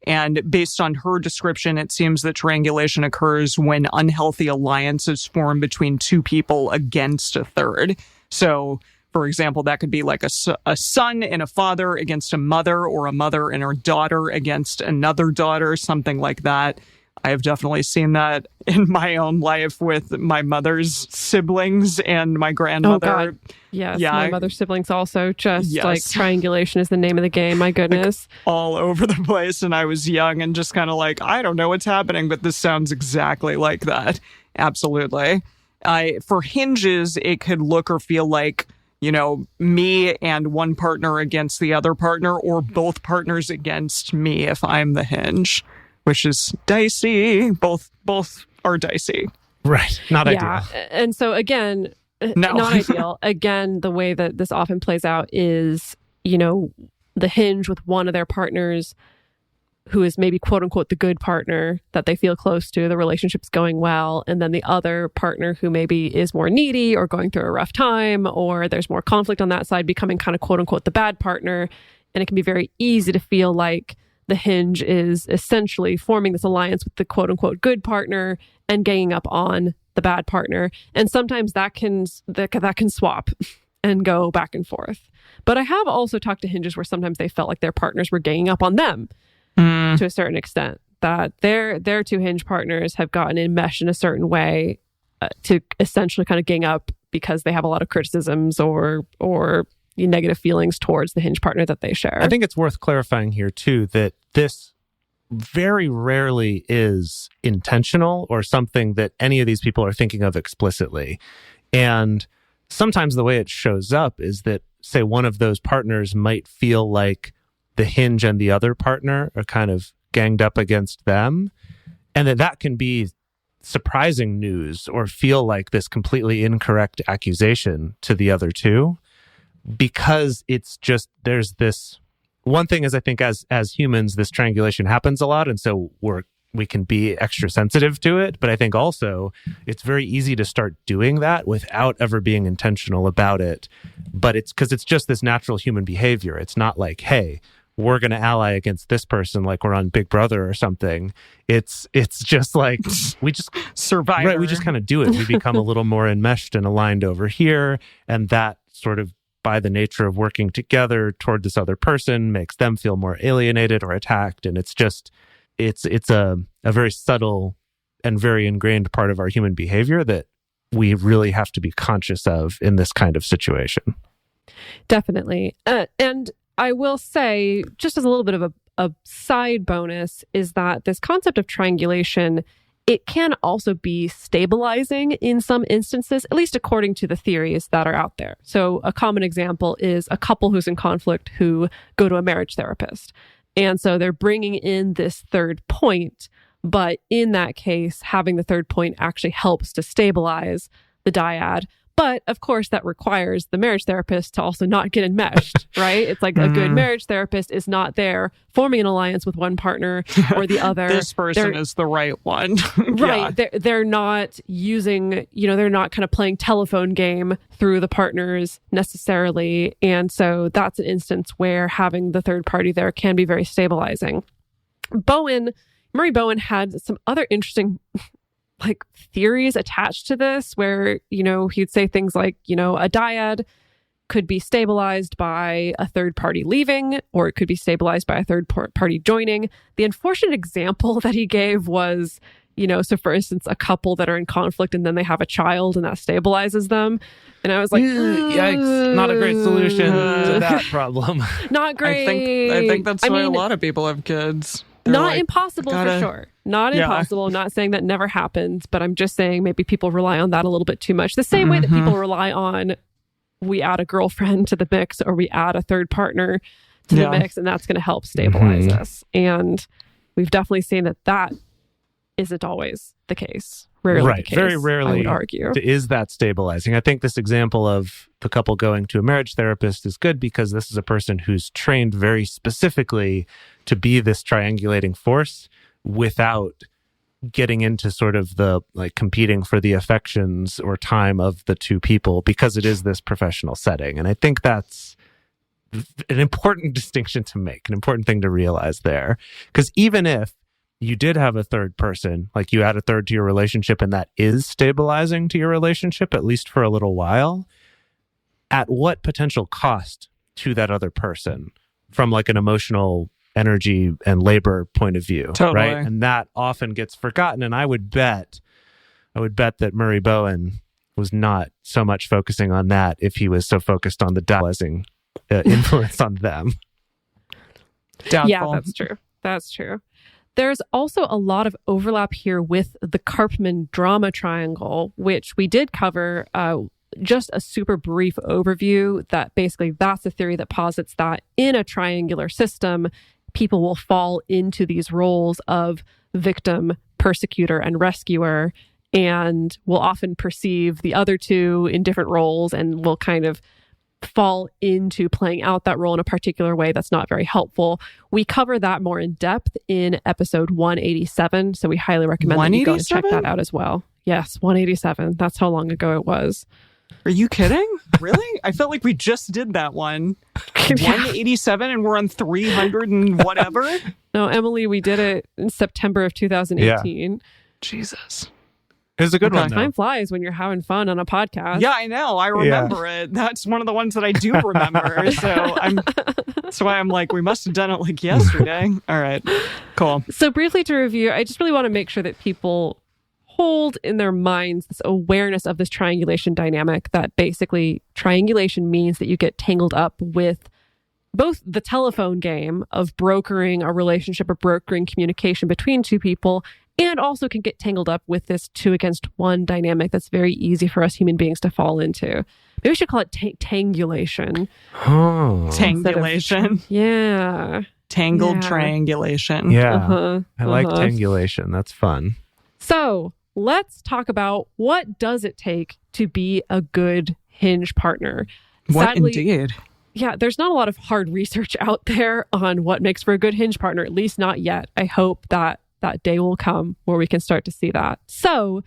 And based on her description, it seems that triangulation occurs when unhealthy alliances form between two people against a third. So, for example, that could be like a son and a father against a mother, or a mother and her daughter against another daughter, something like that. I have definitely seen that in my own life with my mother's siblings and my grandmother. Oh, God. Yes, Yeah, my mother's siblings also. Just Yes. like triangulation is the name of the game. My goodness. All over the place, and I was young and just kind of like, I don't know what's happening, but this sounds exactly like that. Absolutely. For Hinges, it could look or feel like, me and one partner against the other partner, or both partners against me if I'm the Hinge, which is dicey. Both are dicey. Right. Not Yeah. ideal. And so again, No. not ideal. Again, the way that this often plays out is, the Hinge with one of their partners who is maybe quote unquote the good partner that they feel close to, the relationship's going well, and then the other partner who maybe is more needy or going through a rough time, or there's more conflict on that side, becoming kind of quote unquote the bad partner. And it can be very easy to feel like the Hinge is essentially forming this alliance with the quote unquote good partner and ganging up on the bad partner. And sometimes that can swap and go back and forth. But I have also talked to Hinges where sometimes they felt like their partners were ganging up on them to a certain extent, that their two Hinge partners have gotten enmeshed in a certain way to essentially kind of gang up because they have a lot of criticisms or negative feelings towards the Hinge partner that they share. I think it's worth clarifying here too that this very rarely is intentional or something that any of these people are thinking of explicitly. And sometimes the way it shows up is that, say, one of those partners might feel like the Hinge and the other partner are kind of ganged up against them, and that can be surprising news or feel like this completely incorrect accusation to the other two, because it's just, there's this one thing is, I think as humans, this triangulation happens a lot, and so we can be extra sensitive to it. But I think also it's very easy to start doing that without ever being intentional about it. But it's because it's just this natural human behavior. It's not like, hey, we're going to ally against this person like we're on Big Brother or something. It's just like we just Survivor. Right, we just kind of do it. We become a little more enmeshed and aligned over here, and that sort of, by the nature of working together toward this other person, makes them feel more alienated or attacked. And it's just it's a very subtle and very ingrained part of our human behavior that we really have to be conscious of in this kind of situation. Definitely. And I will say, just as a little bit of a side bonus, is that this concept of triangulation, it can also be stabilizing in some instances, at least according to the theories that are out there. So a common example is a couple who's in conflict who go to a marriage therapist. And so they're bringing in this third point, but in that case, having the third point actually helps to stabilize the dyad. But of course, that requires the marriage therapist to also not get enmeshed, right? It's like a good marriage therapist is not there forming an alliance with one partner or the other. This person is the right one. Right. They're not using, they're not kind of playing telephone game through the partners necessarily. And so that's an instance where having the third party there can be very stabilizing. Murray Bowen had some other interesting theories attached to this where, he'd say things like, a dyad could be stabilized by a third party leaving, or it could be stabilized by a third party joining. The unfortunate example that he gave was, so for instance, a couple that are in conflict and then they have a child and that stabilizes them. And I was like, yikes, not a great solution to that problem. Not great. I think that's why a lot of people have kids. They're not impossible for sure. Not impossible. Not saying that never happens, but I'm just saying maybe people rely on that a little bit too much. The same way that people rely on, we add a girlfriend to the mix or we add a third partner to the mix, and that's going to help stabilize us. And we've definitely seen that isn't always the case. Rarely the case, very rarely I would argue. Is that stabilizing. I think this example of the couple going to a marriage therapist is good because this is a person who's trained very specifically to be this triangulating force without getting into sort of the competing for the affections or time of the two people, because it is this professional setting. And I think that's an important distinction to make, an important thing to realize there. Because even if you did have a third person, like you add a third to your relationship and that is stabilizing to your relationship, at least for a little while, at what potential cost to that other person from an emotional energy and labor point of view, totally. Right? And that often gets forgotten. And I would bet that Murray Bowen was not so much focusing on that if he was so focused on the stabilizing influence on them. Doubtful. Yeah, that's true. There's also a lot of overlap here with the Carfman drama triangle, which we did cover just a super brief overview that basically that's the theory that posits that in a triangular system, people will fall into these roles of victim, persecutor, and rescuer, and will often perceive the other two in different roles and will kind of fall into playing out that role in a particular way that's not very helpful. We cover that more in depth in episode 187. So we highly recommend that you go and check that out as well. Yes, 187. That's how long ago it was. Are you kidding? Really? I felt like we just did that one. 187 and we're on 300 and whatever. No, Emily, we did it in September of 2018. Yeah. Jesus. It was a good one, though. Time flies when you're having fun on a podcast. Yeah, I know. I remember it. That's one of the ones that I do remember. That's why I'm like, we must have done it like yesterday. All right, cool. So briefly to review, I just really want to make sure that people hold in their minds this awareness of this triangulation dynamic, that basically triangulation means that you get tangled up with both the telephone game of brokering a relationship or brokering communication between two people, and also can get tangled up with this 2 against 1 dynamic that's very easy for us human beings to fall into. Maybe we should call it tangulation. Oh. Tangulation. Yeah. Tangled triangulation. Yeah. I like tangulation. That's fun. So let's talk about what does it take to be a good Hinge partner. What indeed? Yeah, there's not a lot of hard research out there on what makes for a good Hinge partner, at least not yet. I hope that day will come where we can start to see that. So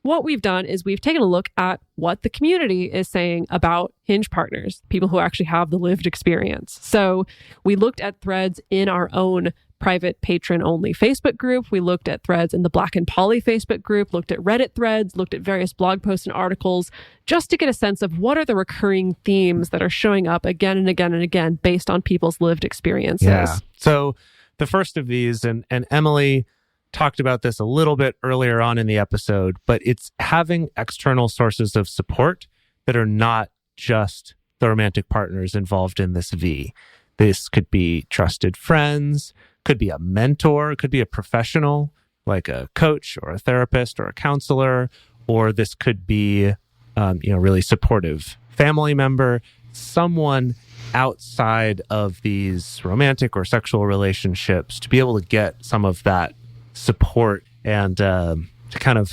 what we've done is we've taken a look at what the community is saying about Hinge partners, people who actually have the lived experience. So we looked at threads in our own private patron-only Facebook group. We looked at threads in the Black and Poly Facebook group, looked at Reddit threads, looked at various blog posts and articles, just to get a sense of what are the recurring themes that are showing up again and again and again based on people's lived experiences. Yeah. So the first of these, and Emily talked about this a little bit earlier on in the episode, but it's having external sources of support that are not just the romantic partners involved in this V. This could be trusted friends, could be a mentor, could be a professional like a coach or a therapist or a counselor, or this could be, really supportive family member, someone outside of these romantic or sexual relationships to be able to get some of that support and to kind of,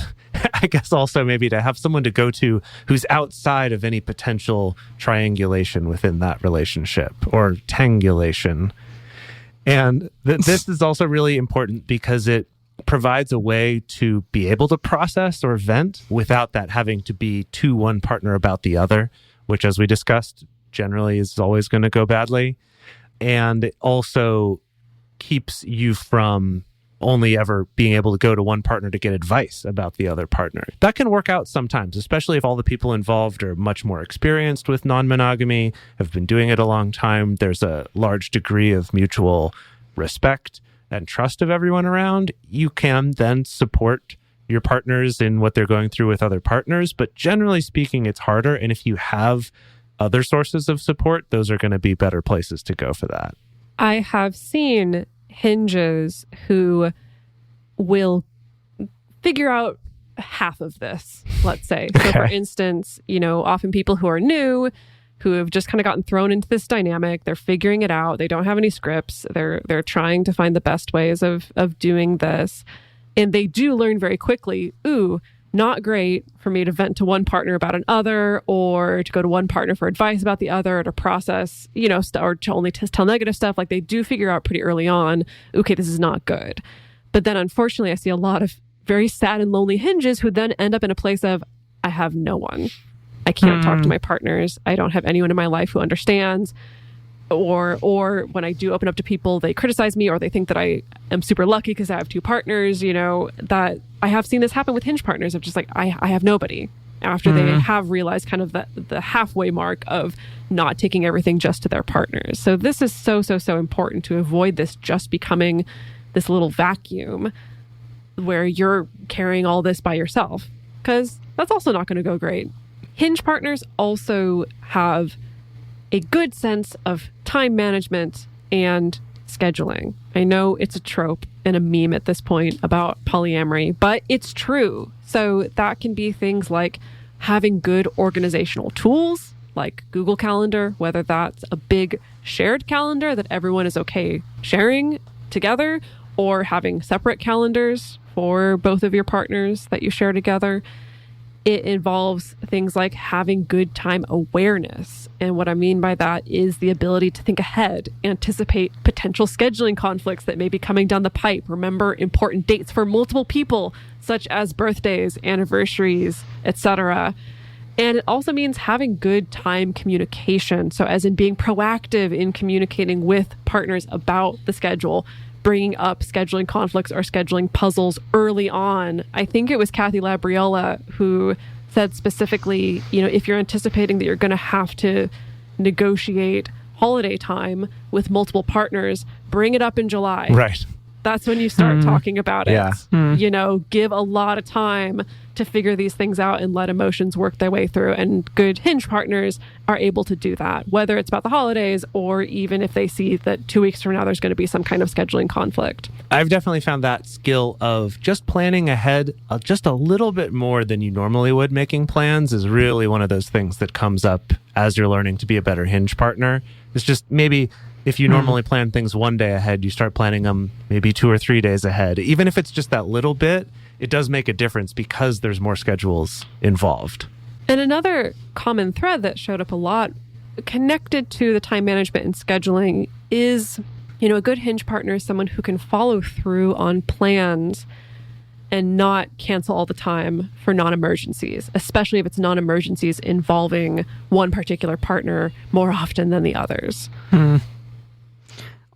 I guess also maybe to have someone to go to who's outside of any potential triangulation within that relationship or tangulation. And this is also really important because it provides a way to be able to process or vent without that having to be to one partner about the other, which, as we discussed, generally is always going to go badly. And it also keeps you from only ever being able to go to one partner to get advice about the other partner. That can work out sometimes, especially if all the people involved are much more experienced with non-monogamy, have been doing it a long time. There's a large degree of mutual respect and trust of everyone around. You can then support your partners in what they're going through with other partners, but generally speaking, it's harder. And if you have other sources of support, those are going to be better places to go for that. I have seen Hinges who will figure out half of this, let's say. So for instance, often people who are new, who have just kind of gotten thrown into this dynamic, they're figuring it out. They don't have any scripts. They're trying to find the best ways of doing this. And they do learn very quickly, not great for me to vent to one partner about another, or to go to one partner for advice about the other, or to process, or to only tell negative stuff. Like, they do figure out pretty early on, okay, this is not good. But then unfortunately, I see a lot of very sad and lonely Hinges who then end up in a place of, I have no one. I can't talk to my partners. I don't have anyone in my life who understands. Or when I do open up to people, they criticize me, or they think that I am super lucky because I have 2 partners, that I have seen this happen with Hinge partners of just like, I have nobody, after they have realized kind of the halfway mark of not taking everything just to their partners. So this is so important to avoid this just becoming this little vacuum where you're carrying all this by yourself, because that's also not going to go great. Hinge partners also have a good sense of time management and scheduling. I know it's a trope and a meme at this point about polyamory, but it's true. So that can be things like having good organizational tools like Google Calendar, whether that's a big shared calendar that everyone is okay sharing together, or having separate calendars for both of your partners that you share together. It involves things like having good time awareness. And what I mean by that is the ability to think ahead, anticipate potential scheduling conflicts that may be coming down the pipe, remember important dates for multiple people, such as birthdays, anniversaries, etc. And it also means having good time communication. So as in being proactive in communicating with partners about the schedule, bringing up scheduling conflicts or scheduling puzzles early on. I think it was Kathy Labriola who said specifically, if you're anticipating that you're going to have to negotiate holiday time with multiple partners, bring it up in July. Right. That's when you start talking about it. Yeah. Give a lot of time to figure these things out and let emotions work their way through. And good Hinge partners are able to do that, whether it's about the holidays or even if they see that 2 weeks from now there's going to be some kind of scheduling conflict. I've definitely found that skill of just planning ahead just a little bit more than you normally would making plans is really one of those things that comes up as you're learning to be a better Hinge partner. It's just maybe if you normally plan things one day ahead, you start planning them maybe 2 or 3 days ahead. Even if it's just that little bit, it does make a difference because there's more schedules involved. And another common thread that showed up a lot connected to the time management and scheduling is, a good Hinge partner is someone who can follow through on plans and not cancel all the time for non-emergencies, especially if it's non-emergencies involving one particular partner more often than the others.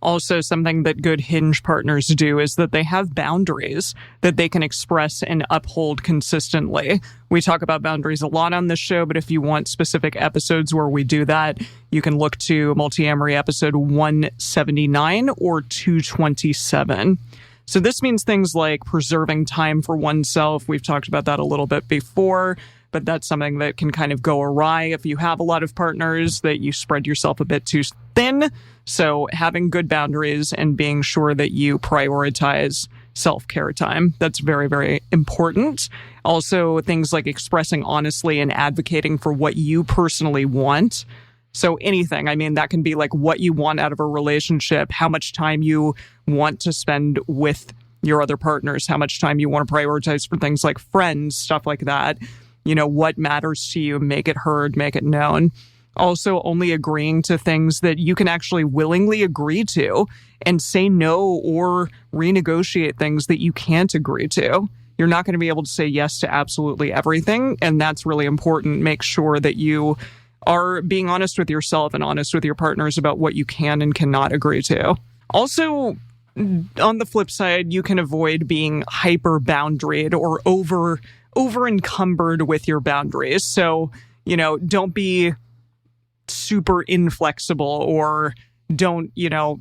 Also, something that good Hinge partners do is that they have boundaries that they can express and uphold consistently. We talk about boundaries a lot on this show, but if you want specific episodes where we do that, you can look to Multiamory episode 179 or 227. So this means things like preserving time for oneself. We've talked about that a little bit before, but that's something that can kind of go awry if you have a lot of partners, that you spread yourself a bit too thin. So having good boundaries and being sure that you prioritize self-care time, that's very, very important. Also, things like expressing honestly and advocating for what you personally want. So anything, that can be like what you want out of a relationship, how much time you want to spend with your other partners, how much time you want to prioritize for things like friends, stuff like that. What matters to you, make it heard, make it known. Also, only agreeing to things that you can actually willingly agree to, and say no or renegotiate things that you can't agree to. You're not going to be able to say yes to absolutely everything, and that's really important. Make sure that you are being honest with yourself and honest with your partners about what you can and cannot agree to. Also, on the flip side, you can avoid being hyper boundaried or over encumbered with your boundaries. So, don't be super inflexible, or don't,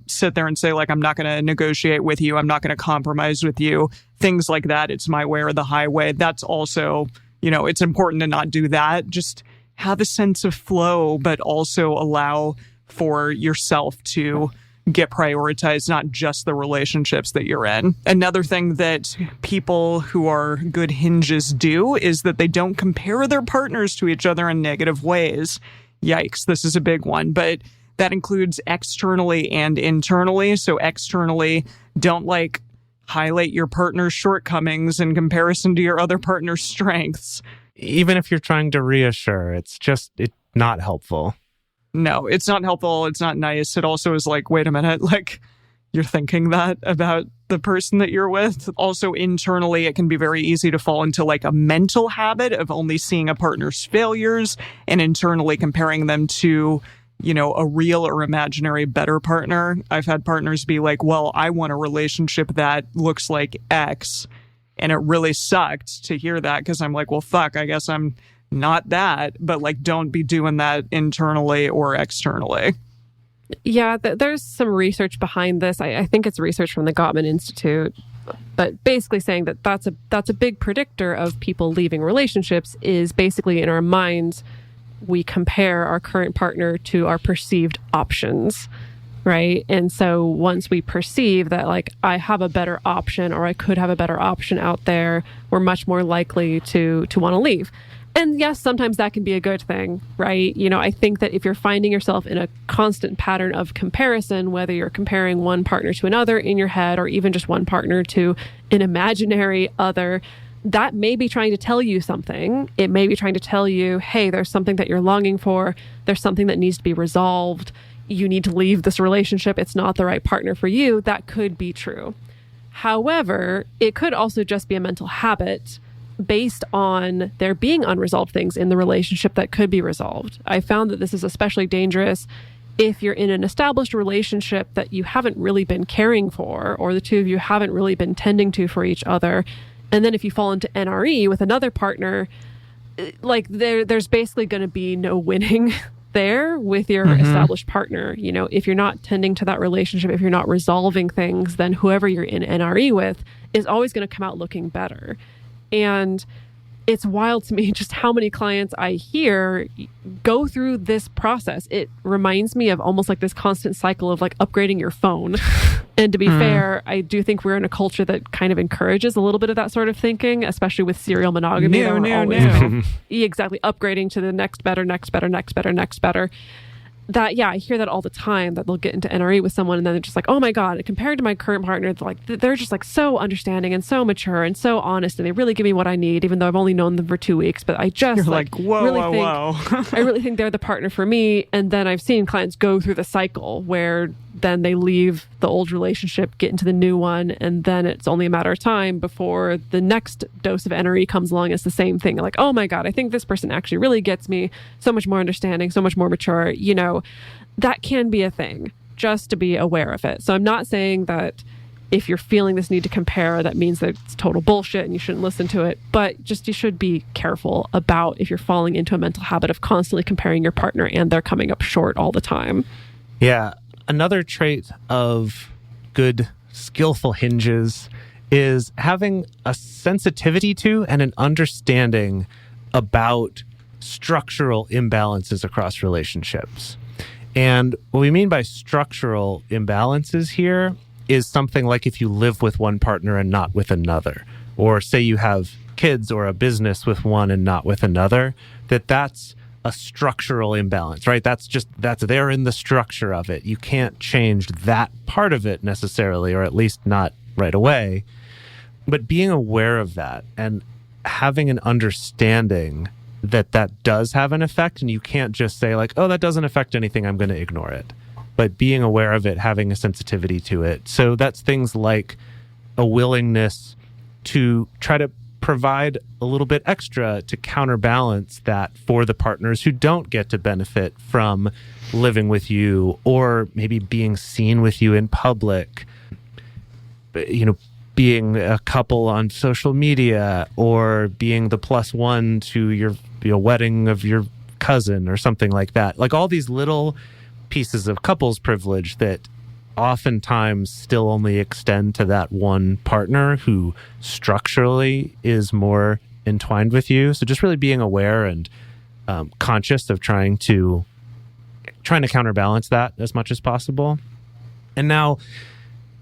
sit there and say, like, I'm not going to negotiate with you. I'm not going to compromise with you. Things like that. It's my way or the highway. That's also, it's important to not do that. Just have a sense of flow, but also allow for yourself to get prioritized, not just the relationships that you're in. Another thing that people who are good Hinges do is that they don't compare their partners to each other in negative ways. Yikes, this is a big one, but that includes externally and internally. So externally, don't highlight your partner's shortcomings in comparison to your other partner's strengths. Even if you're trying to reassure, it's not helpful. No, it's not helpful. It's not nice. It also is wait a minute, you're thinking that about the person that you're with. Also, internally, it can be very easy to fall into a mental habit of only seeing a partner's failures and internally comparing them to, a real or imaginary better partner. I've had partners be like, well, I want a relationship that looks like X. And it really sucked to hear that, because I'm like, well, fuck, I guess I'm not that. But don't be doing that internally or externally. Yeah, there's some research behind this. I think it's research from the Gottman Institute, but basically saying that that's a big predictor of people leaving relationships is basically in our minds, we compare our current partner to our perceived options, right? And so once we perceive that I have a better option or I could have a better option out there, we're much more likely to want to leave. And yes, sometimes that can be a good thing, right? I think that if you're finding yourself in a constant pattern of comparison, whether you're comparing one partner to another in your head or even just one partner to an imaginary other, that may be trying to tell you something. It may be trying to tell you, hey, there's something that you're longing for. There's something that needs to be resolved. You need to leave this relationship. It's not the right partner for you. That could be true. However, it could also just be a mental habit based on there being unresolved things in the relationship that could be resolved. I found that this is especially dangerous if you're in an established relationship that you haven't really been caring for, or the two of you haven't really been tending to for each other. And then if you fall into NRE with another partner, like there's basically going to be no winning there with your established partner. You know, if you're not tending to that relationship, if you're not resolving things, then whoever you're in NRE with is always going to come out looking better. And it's wild to me just how many clients I hear go through this process. It reminds me of almost like this constant cycle of like upgrading your phone. And to be fair, I do think we're in a culture that kind of encourages a little bit of that sort of thinking, especially with serial monogamy. Exactly. Upgrading to the next better. That, yeah, I hear that all the time, that they'll get into NRE with someone and then they're just like, oh my God, compared to my current partner, they're just like so understanding and so mature and so honest, and they really give me what I need, even though I've only known them for 2 weeks. But I just I really think they're the partner for me. And then I've seen clients go through the cycle where then they leave the old relationship, get into the new one, and then it's only a matter of time before the next dose of NRE comes along. It's the same thing. Like, oh my God, I think this person actually really gets me, so much more understanding, so much more mature. You know, that can be a thing, just to be aware of it. So I'm not saying that if you're feeling this need to compare, that means that it's total bullshit and you shouldn't listen to it. But just you should be careful about if you're falling into a mental habit of constantly comparing your partner and they're coming up short all the time. Yeah. Another trait of good, skillful hinges is having a sensitivity to and an understanding about structural imbalances across relationships. And what we mean by structural imbalances here is something like if you live with one partner and not with another, or say you have kids or a business with one and not with another, that's a structural imbalance, right? That's there in the structure of it. You can't change that part of it necessarily, or at least not right away. But being aware of that and having an understanding that does have an effect, and you can't just say like, oh, that doesn't affect anything, I'm going to ignore it. But being aware of it, having a sensitivity to it. So that's things like a willingness to try to provide a little bit extra to counterbalance that for the partners who don't get to benefit from living with you, or maybe being seen with you in public, you know, being a couple on social media, or being the plus one to your wedding of your cousin or something like that. Like all these little pieces of couples privilege that oftentimes still only extend to that one partner who structurally is more entwined with you. So just really being aware and conscious of trying to counterbalance that as much as possible. And now,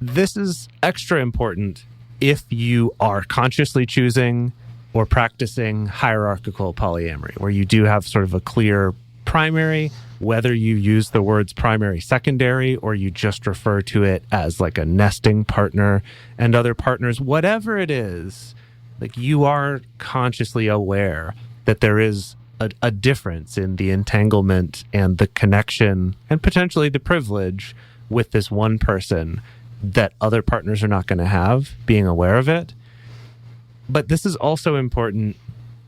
this is extra important if you are consciously choosing or practicing hierarchical polyamory, where you do have sort of a clear primary, whether you use the words primary, secondary, or you just refer to it as like a nesting partner and other partners, whatever it is, like you are consciously aware that there is a difference in the entanglement and the connection and potentially the privilege with this one person that other partners are not going to have, being aware of it. But this is also important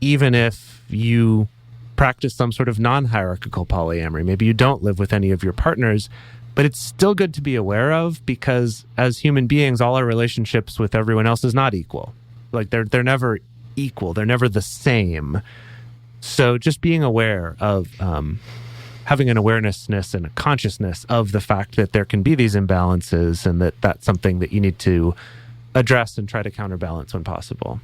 even if you practice some sort of non-hierarchical polyamory. Maybe you don't live with any of your partners, but it's still good to be aware of, because as human beings, all our relationships with everyone else is not equal. Like they're never equal. They're never the same. So just being aware of having an awarenessness and a consciousness of the fact that there can be these imbalances, and that's something that you need to address and try to counterbalance when possible.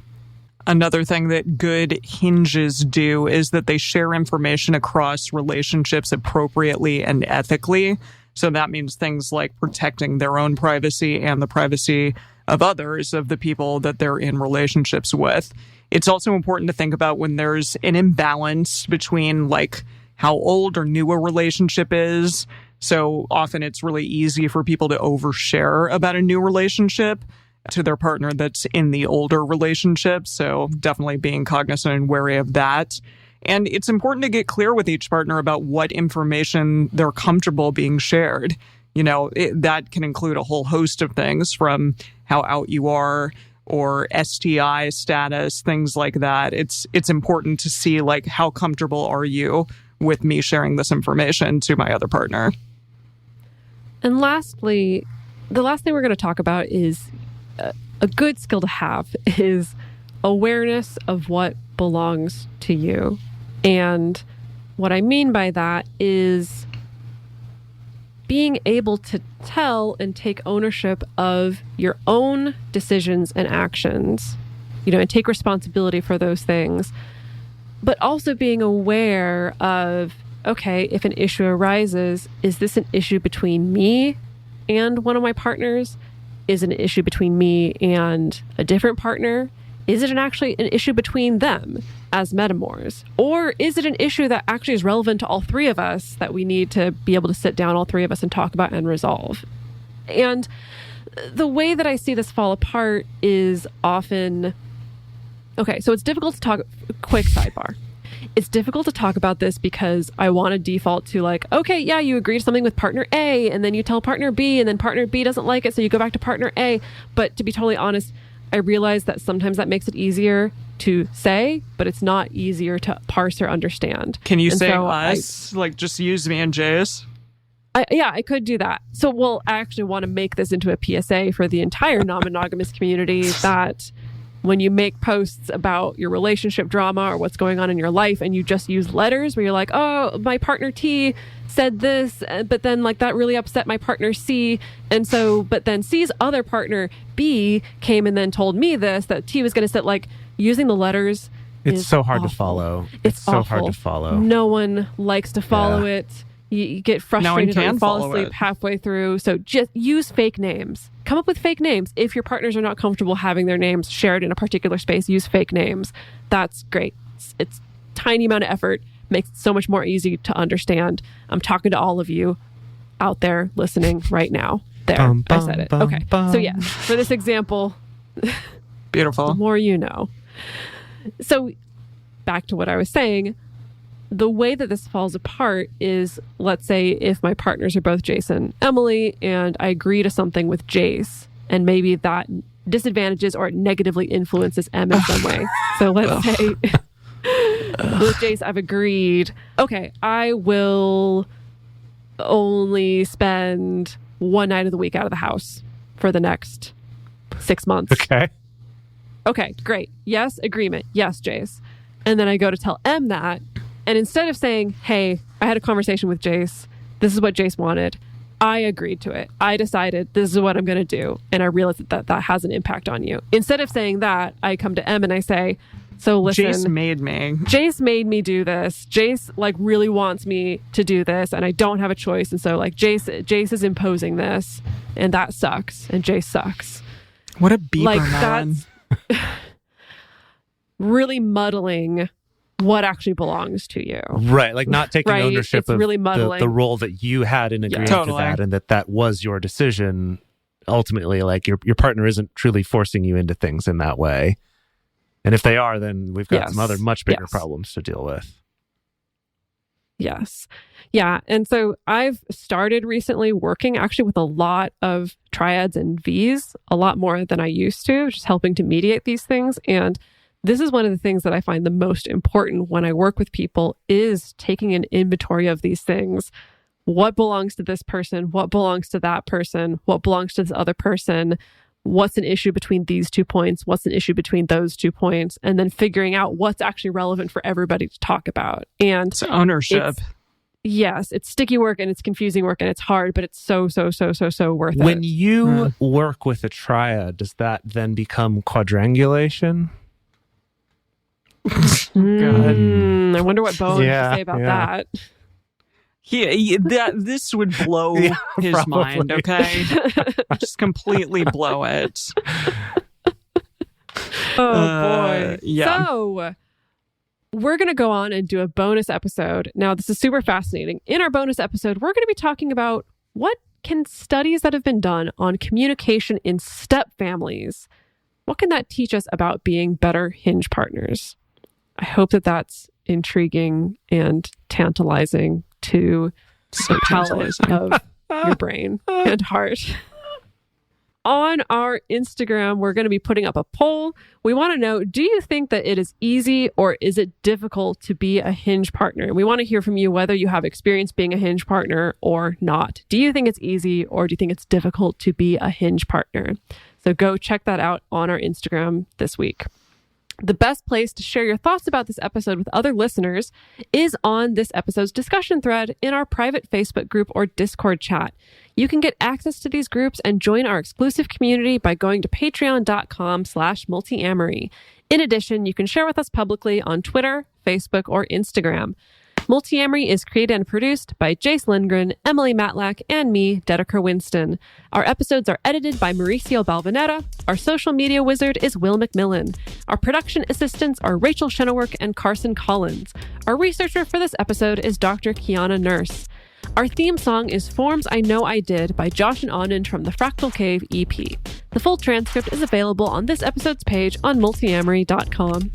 Another thing that good hinges do is that they share information across relationships appropriately and ethically. So that means things like protecting their own privacy and the privacy of others, of the people that they're in relationships with. It's also important to think about when there's an imbalance between like how old or new a relationship is. So often it's really easy for people to overshare about a new relationship. to their partner that's in the older relationship. So definitely being cognizant and wary of that. And it's important to get clear with each partner about what information they're comfortable being shared. That can include a whole host of things, from how out you are or STI status, things like that. It's important to see, like, how comfortable are you with me sharing this information to my other partner. And lastly, the last thing we're going to talk about is a good skill to have is awareness of what belongs to you. And what I mean by that is being able to tell and take ownership of your own decisions and actions, and take responsibility for those things, but also being aware of, okay, if an issue arises, is this an issue between me and one of my partners? Is it an issue between me and a different partner? Is it actually an issue between them as metamors? Or is it an issue that actually is relevant to all three of us that we need to be able to sit down, all three of us, and talk about and resolve? And the way that I see this fall apart is often, okay, so it's difficult to talk, quick sidebar. It's difficult to talk about this because I want to default to, like, okay, yeah, you agree to something with partner A, and then you tell partner B, and then partner B doesn't like it, so you go back to partner A. But to be totally honest, I realize that sometimes that makes it easier to say, but it's not easier to parse or understand. Can you say us? Like, just use me and Jace? I could do that. So, I actually want to make this into a PSA for the entire non-monogamous community that when you make posts about your relationship drama or what's going on in your life and you just use letters where you're like, oh, my partner T said this, but then like that really upset my partner C. And so, but then C's other partner B came and then told me this, that T was going to say, like, using the letters. It's so hard awful. to follow. It's so awful. hard to follow. No one likes to follow it. You get frustrated and fall asleep halfway through. So just use fake names. Come up with fake names. If your partners are not comfortable having their names shared in a particular space, use fake names. That's great. It's tiny amount of effort. Makes it so much more easy to understand. I'm talking to all of you out there listening right now. There, I said it. Okay. So yeah, for this example, beautiful. The more you know. So back to what I was saying. The way that this falls apart is, let's say if my partners are both Jace and Emily, and I agree to something with Jace, and maybe that disadvantages or negatively influences Em in some way. So let's say with Jace, I've agreed, okay, I will only spend one night of the week out of the house for the next 6 months. Okay, great. Yes, agreement. Yes, Jace. And then I go to tell Em that. And instead of saying, hey, I had a conversation with Jace, this is what Jace wanted, I agreed to it. I decided this is what I'm going to do. And I realized that has an impact on you. Instead of saying that, I come to Em and I say, so listen. Jace made me do this. Jace like really wants me to do this and I don't have a choice. And so like Jace is imposing this and that sucks. And Jace sucks. What a beeper melon. That's really muddling what actually belongs to you. Right. Like not taking ownership of really the role that you had in agreeing to that, and that was your decision. Ultimately, like your partner isn't truly forcing you into things in that way. And if they are, then we've got some other much bigger problems to deal with. Yes. Yeah. And so I've started recently working actually with a lot of triads and Vs, a lot more than I used to, just helping to mediate these things. And this is one of the things that I find the most important when I work with people is taking an inventory of these things. What belongs to this person? What belongs to that person? What belongs to this other person? What's an issue between these 2 points? What's an issue between those 2 points? And then figuring out what's actually relevant for everybody to talk about. And it's ownership. Yes, it's sticky work and it's confusing work and it's hard, but it's so worth it. When you work with a triad, does that then become quadrangulation? God. I wonder what Bo would say about that. This would blow his mind, okay? Just completely blow it. Oh, boy. Yeah. So, we're going to go on and do a bonus episode. Now, this is super fascinating. In our bonus episode, we're going to be talking about what can studies that have been done on communication in step families, what can that teach us about being better Hinge partners? I hope that that's intriguing and tantalizing to the palate of your brain and heart. On our Instagram, we're going to be putting up a poll. We want to know, do you think that it is easy or is it difficult to be a Hinge partner? We want to hear from you whether you have experience being a Hinge partner or not. Do you think it's easy or do you think it's difficult to be a Hinge partner? So go check that out on our Instagram this week. The best place to share your thoughts about this episode with other listeners is on this episode's discussion thread in our private Facebook group or Discord chat. You can get access to these groups and join our exclusive community by going to patreon.com/multiamory. In addition, you can share with us publicly on Twitter, Facebook, or Instagram. Multiamory is created and produced by Jace Lindgren, Emily Matlack, and me, Dedeker Winston. Our episodes are edited by Mauricio Balvanera. Our social media wizard is Will McMillan. Our production assistants are Rachel Shenowork and Carson Collins. Our researcher for this episode is Dr. Kiana Nurse. Our theme song is Forms I Know I Did by Josh and Anand from the Fractal Cave EP. The full transcript is available on this episode's page on multiamory.com.